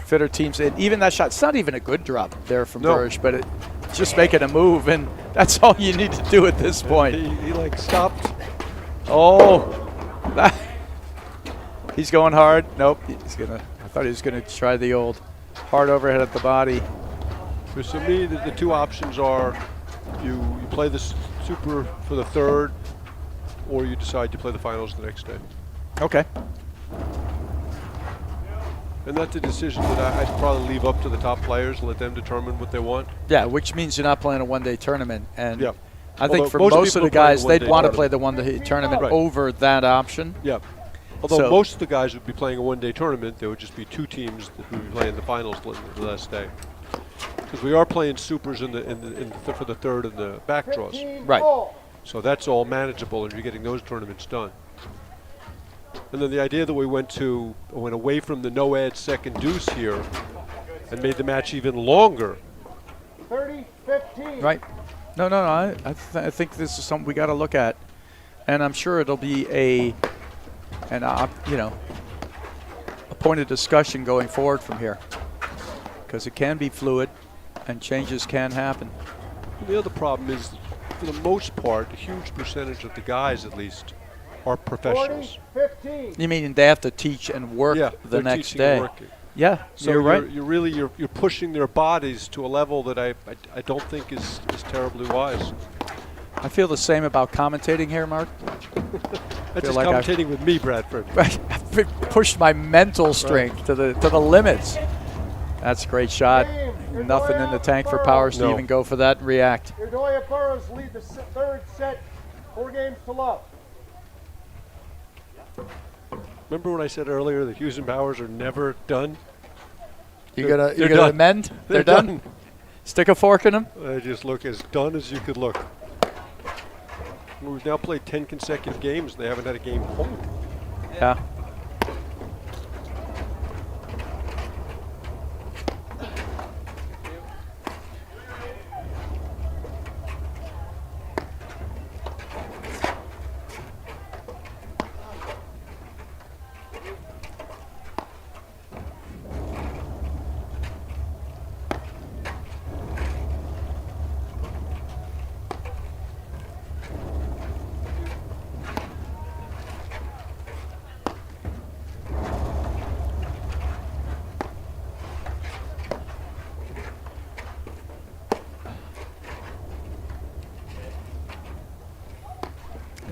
fitter teams. And even that shot, it's not even a good drop there from Burris, but it's just making a move, and that's all you need to do at this point. He like stopped. Oh, he's going hard. Nope, I thought he was gonna try the old hard overhead at the body. So to me, the two options are you play the super for the third, or you decide to play the finals the next day. Okay. And that's a decision that I'd probably leave up to the top players and let them determine what they want. Yeah, which means you're not playing a one-day tournament. And yeah. I think for most of the guys, they'd want to play the one-day tournament over that option. Yeah. Although most of the guys would be playing a one-day tournament, there would just be 2 teams that would be playing the finals the last day. Because we are playing supers for the third and the back draws. Right. So that's all manageable, and you're getting those tournaments done. And then the idea that we went away from the no-ad second deuce here and made the match even longer. 30-15. Right. No. I think this is something we got to look at, and I'm sure it'll be And, you know, a point of discussion going forward from here, because it can be fluid and changes can happen. The other problem is, for the most part, a huge percentage of the guys, at least, are professionals. 40-15. You mean they have to teach and work the they're next teaching day? and working. Yeah, So you're right. You're really pushing their bodies to a level that I don't think is terribly wise. I feel the same about commentating here, Mark. That's just like commentating with me, Bradford. I've pushed my mental strength to the limits. That's a great shot. Nothing in the tank for Powers to even go for that and react. Nardoya Burrows lead the third set, 4-0. Remember when I said earlier that Hughes and Powers are never done? You're They're gonna done. amend? They're done? done. Stick a fork in them? They just look as done as you could look. We've now played 10 consecutive games. They haven't had a game home. Yeah.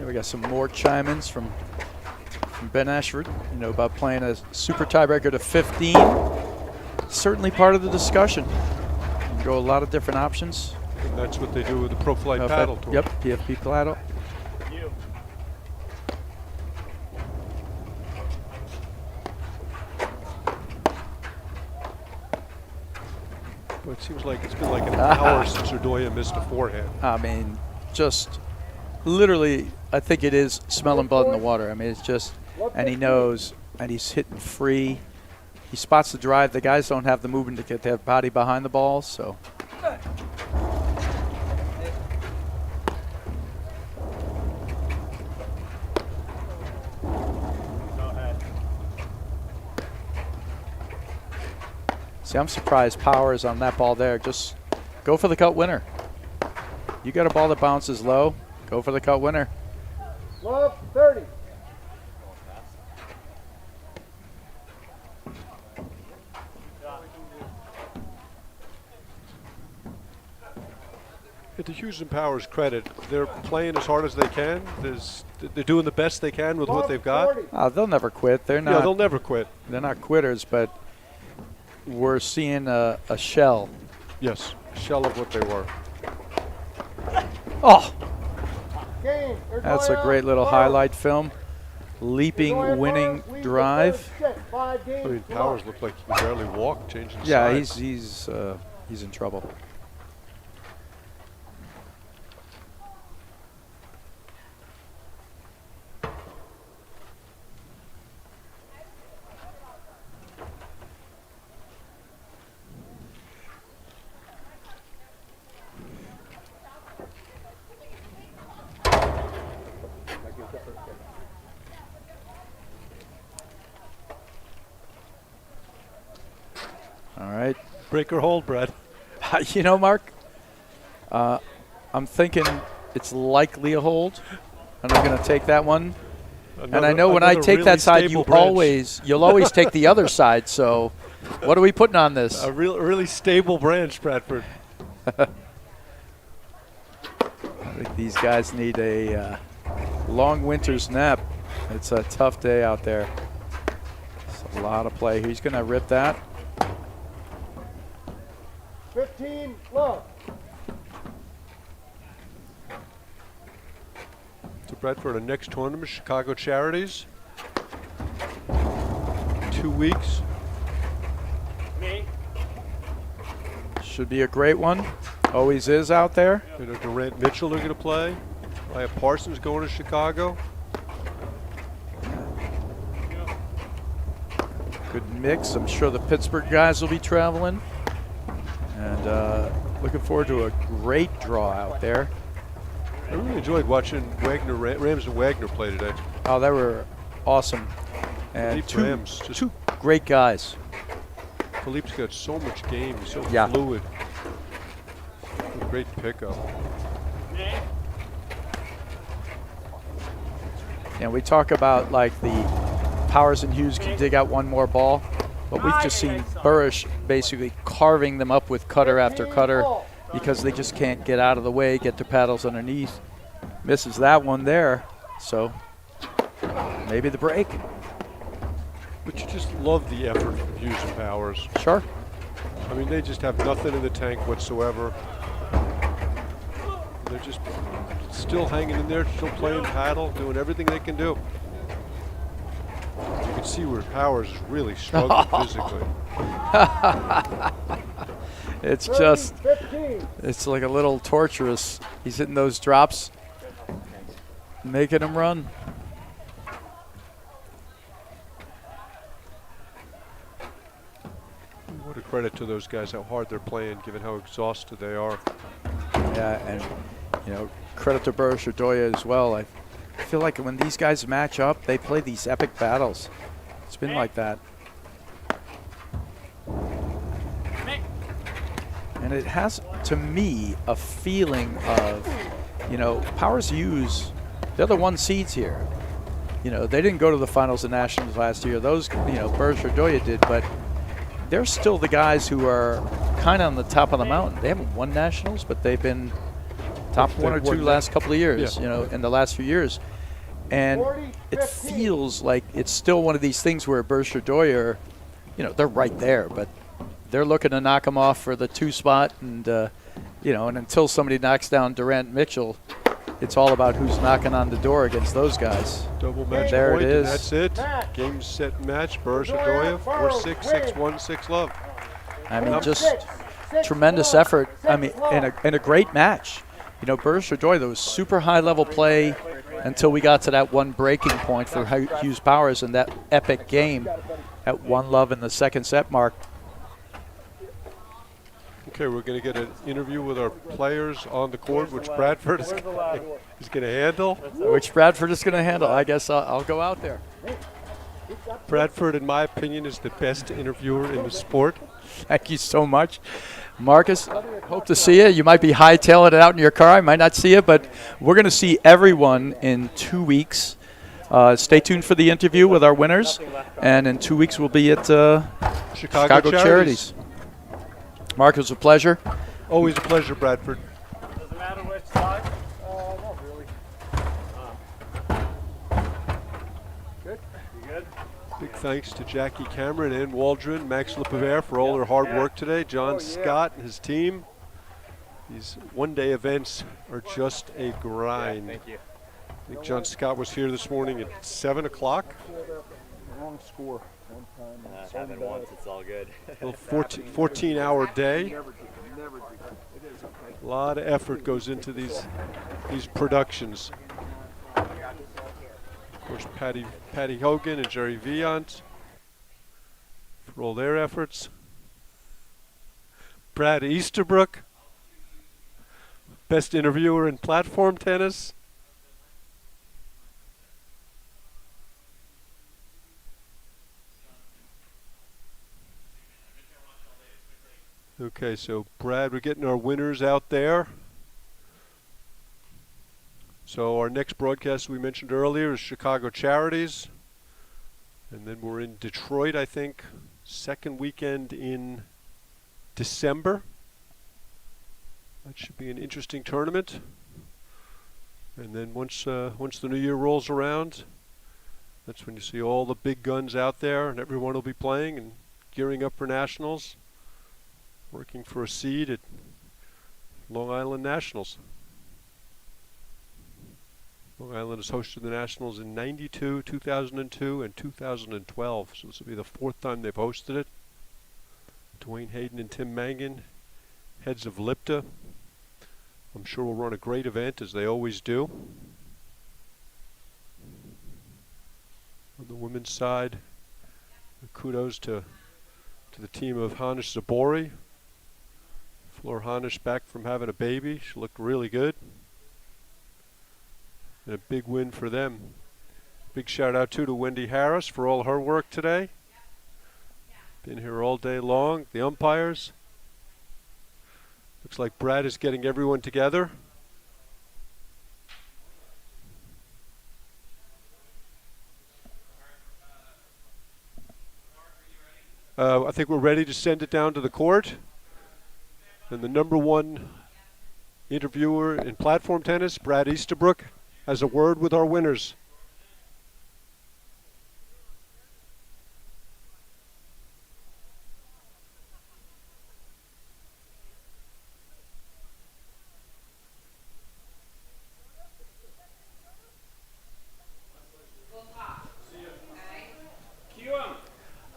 We got some more chime-ins from Ben Ashford, you know, about playing a super tiebreaker to 15. Certainly part of the discussion. You can go a lot of different options. And that's what they do with the Pro Flight Paddle Tour. Yep, PFP Paddle. Well, it seems like it's been like an hour since Nardoya missed a forehand. I mean, just literally, I think it is smelling blood in the water. I mean, it's just, and he knows, and he's hitting free. He spots the drive. The guys don't have the movement to get their body behind the ball, so. See, I'm surprised Powers on that ball there. Just go for the cut winner. You got a ball that bounces low, go for the cut winner. Love 30. To Hughes and Powers' credit, they're playing as hard as they can. They're doing the best they can with what they've got. They'll never quit. They're not. Yeah, they'll never quit. They're not quitters, but we're seeing a shell. Yes, a shell of what they were. Oh, Game. that's a great little highlight film. Leaping, winning drive. I mean, Powers looked like he could barely walk, changing Yeah, sides. he's in trouble. All right. Break or hold, Brad. You know, Mark, I'm thinking it's likely a hold, and I'm going to take that one. And I know when I take really that side, stable branch. you'll always take the other side. So, what are we putting on this? A really stable branch, Bradford. I think these guys need a long winter's nap. It's a tough day out there. It's a lot of play. He's going to rip that. 15, love. To Bradford, our next tournament, Chicago Charities. 2 weeks. Should be a great one. Always is out there. You know, Durant Mitchell are going to play. I have Parsons going to Chicago. Good mix. I'm sure the Pittsburgh guys will be traveling. And looking forward to a great draw out there. I really enjoyed watching Rams and Wagner play today. Oh, they were awesome. And Philippe Rams, just two great guys. Philippe's got so much game. He's so Yeah. fluid. Great pickup. And we talk about like the Powers and Hughes can dig out one more ball, but we've just seen Burrish basically carving them up with cutter after cutter because they just can't get out of the way, get their paddles underneath. Misses that one there, so maybe the break. But you just love the effort from Hughes and Powers. Sure. I mean, they just have nothing in the tank whatsoever. They're just still hanging in there, still playing paddle, doing everything they can do. You can see where Powers is really struggling physically. It's just, it's like a little torturous. He's hitting those drops, making him run. What a credit to those guys, how hard they're playing, given how exhausted they are. Yeah, and you know, credit to Nardoya as well. I feel like when these guys match up, they play these epic battles. It's been like that. And it has, to me, a feeling of, you know, Powers Hughes, they're the 1 seeds here. You know, they didn't go to the finals of nationals last year. Those, you know, Nardoya did, but they're still the guys who are kind of on the top of the mountain. They haven't won nationals, but they've been top 1 or 2 last couple of years, you know, in the last few years. And it feels like it's still one of these things where Nardoya, you know, they're right there, but they're looking to knock them off for the 2 spot. And, you know, and until somebody knocks down Durant Mitchell, it's all about who's knocking on the door against those guys. Double match There point, it is. and that's it. Game, set, match. Nardoya, 4-6, 6-1, 6-love. I mean, just tremendous effort. I mean, in a great match. You know, Nardoya, there was super high level play until we got to that one breaking point for Hughes Powers in that epic game at 1-love in the 2nd set mark. Okay, we're going to get an interview with our players on the court, which Bradford is going to handle. Which Bradford is going to handle. I guess I'll go out there. Bradford, in my opinion, is the best interviewer in the sport. Thank you so much. Marcus, hope to see you. You might be hightailing it out in your car. I might not see you, but we're going to see everyone in 2 weeks. Stay tuned for the interview with our winners. And in 2 weeks, we'll be at Chicago Charities. Mark, it was a pleasure. Always a pleasure, Bradford. Doesn't matter which side? Not really. Good? You good? Big thanks to Jackie Cameron and Waldron, Max Lipavere for all their hard work today. John Scott and his team. These one-day events are just a grind. Thank you. I think John Scott was here this morning at 7 o'clock. Wrong score one time. It happened once, it's all good. A little 14-hour day. A lot of effort goes into these productions. Of course, Patty Hogan and Jerry Viant for all their efforts. Brad Easterbrook, best interviewer in platform tennis. Okay, so Brad, we're getting our winners out there. So our next broadcast we mentioned earlier is Chicago Charities. And then we're in Detroit, I think, 2nd weekend in December. That should be an interesting tournament. And then once the new year rolls around, that's when you see all the big guns out there, and everyone will be playing and gearing up for nationals, working for a seed at Long Island Nationals. Long Island has hosted the Nationals in 92, 2002, and 2012. So this will be the 4th time they've hosted it. Dwayne Hayden and Tim Mangan, heads of LIPTA. I'm sure will run a great event, as they always do. On the women's side, kudos to the team of Hanish Zabori. Flor Hanish back from having a baby. She looked really good. And a big win for them. Big shout out to Wendy Harris for all her work today. Been here all day long. The umpires. Looks like Brad is getting everyone together. I think we're ready to send it down to the court. And the number one interviewer in platform tennis, Brad Easterbrook, has a word with our winners.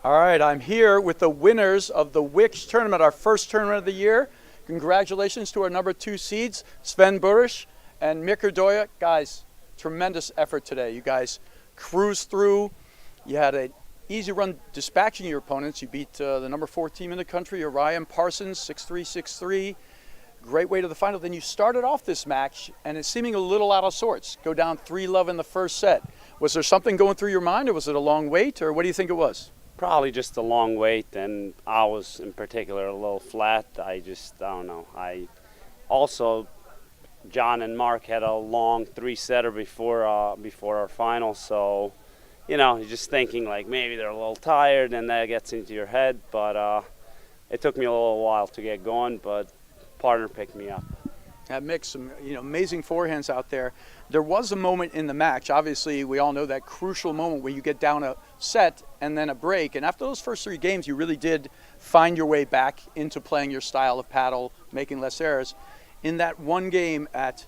All right, I'm here with the winners of the Wicks tournament, our first tournament of the year. Congratulations to our number 2 seeds, Sven Burish and Nardoya. Guys, tremendous effort today. You guys cruised through. You had an easy run dispatching your opponents. You beat the number 4 team in the country, Orion Parsons, 6-3, 6-3. Great way to the final. Then you started off this match, and it's seeming a little out of sorts. Go down 3-love in the first set. Was there something going through your mind, or was it a long wait, or what do you think it was? Probably just a long wait, and I was in particular a little flat. I don't know. I also, John and Mark had a long 3-setter before our final, so you're just thinking like maybe they're a little tired, and that gets into your head. But it took me a little while to get going, but partner picked me up. That mix, some amazing forehands out there. There was a moment in the match, obviously we all know that crucial moment where you get down a set and then a break, and after those first 3 games you really did find your way back into playing your style of paddle, making less errors. In that one game at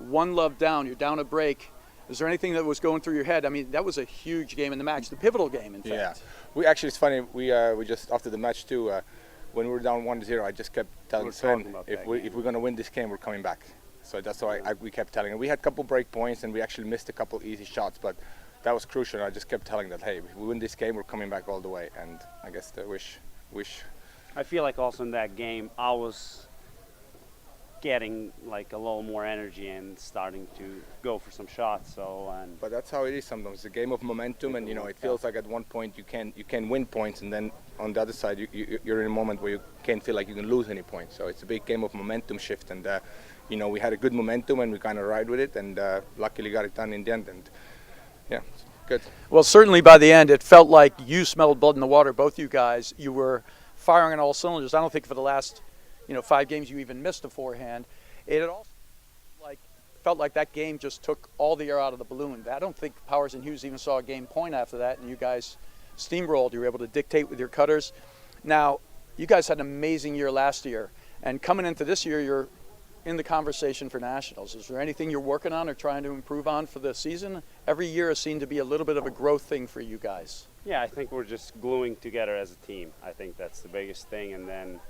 1-love down, you're down a break, is there anything that was going through your head? I mean, that was a huge game in the match, the pivotal game in fact. Yeah, it's funny, we just after the match too, when we were down 1-0, I just kept telling Sven, if we're going to win this game, we're coming back. So that's why we kept telling him. We had a couple break points, and we actually missed a couple easy shots, but that was crucial. I just kept telling that, hey, if we win this game, we're coming back all the way. And I guess the wish. I feel like also in that game, I was getting like a little more energy and starting to go for some shots. But that's how it is sometimes. It's a game of momentum, and it feels like at one point you can win points, and then on the other side you're in a moment where you can't feel like you can lose any points. So it's a big game of momentum shift, and we had a good momentum and we kind of ride with it, and luckily got it done in the end, and yeah, it's good. Well, certainly by the end it felt like you smelled blood in the water, both you guys. You were firing on all cylinders. I don't think for the last 5 games you even missed a forehand. It had also felt like that game just took all the air out of the balloon. I don't think Powers and Hughes even saw a game point after that, and you guys steamrolled. You were able to dictate with your cutters. Now, you guys had an amazing year last year, and coming into this year, you're in the conversation for nationals. Is there anything you're working on or trying to improve on for the season? Every year has seemed to be a little bit of a growth thing for you guys. Yeah, I think we're just gluing together as a team. I think that's the biggest thing, and then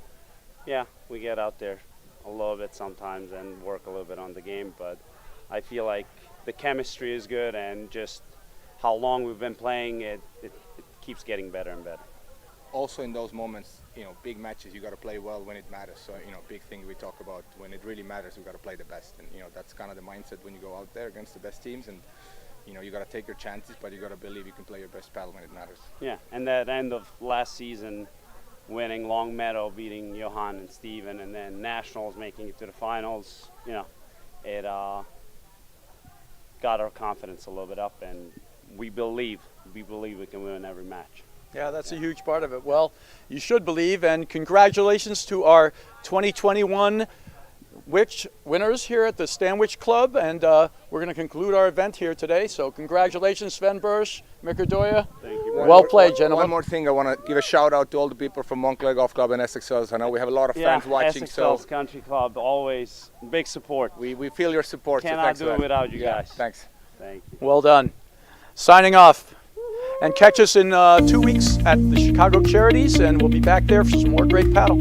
we get out there a little bit sometimes and work a little bit on the game, but I feel like the chemistry is good, and just how long we've been playing, it keeps getting better and better. Also in those moments, big matches, you got to play well when it matters. So, big thing we talk about, when it really matters, we got to play the best. And, that's kind of the mindset when you go out there against the best teams. And, you got to take your chances, but you got to believe you can play your best paddle when it matters. Yeah, and that end of last season, winning Longmeadow, beating Johan and Steven, and then nationals, making it to the finals, it got our confidence a little bit up, and we believe we can win every match. Yeah, that's a huge part of it. Well, you should believe, and congratulations to our 2021 Witch winners here at the Stanwich Club, and we're going to conclude our event here today. So congratulations, Sven Bursch, Nardoya. Thank you. Well played, gentlemen. One more thing, I want to give a shout out to all the people from Montclair Golf Club and Essex Hills. I know we have a lot of fans watching. Essex Hills Country Club, always big support. We feel your support. Cannot so do it without you guys. Thanks. Thank you. Well done. Signing off. And catch us in 2 weeks at the Chicago Charities, and we'll be back there for some more great paddle.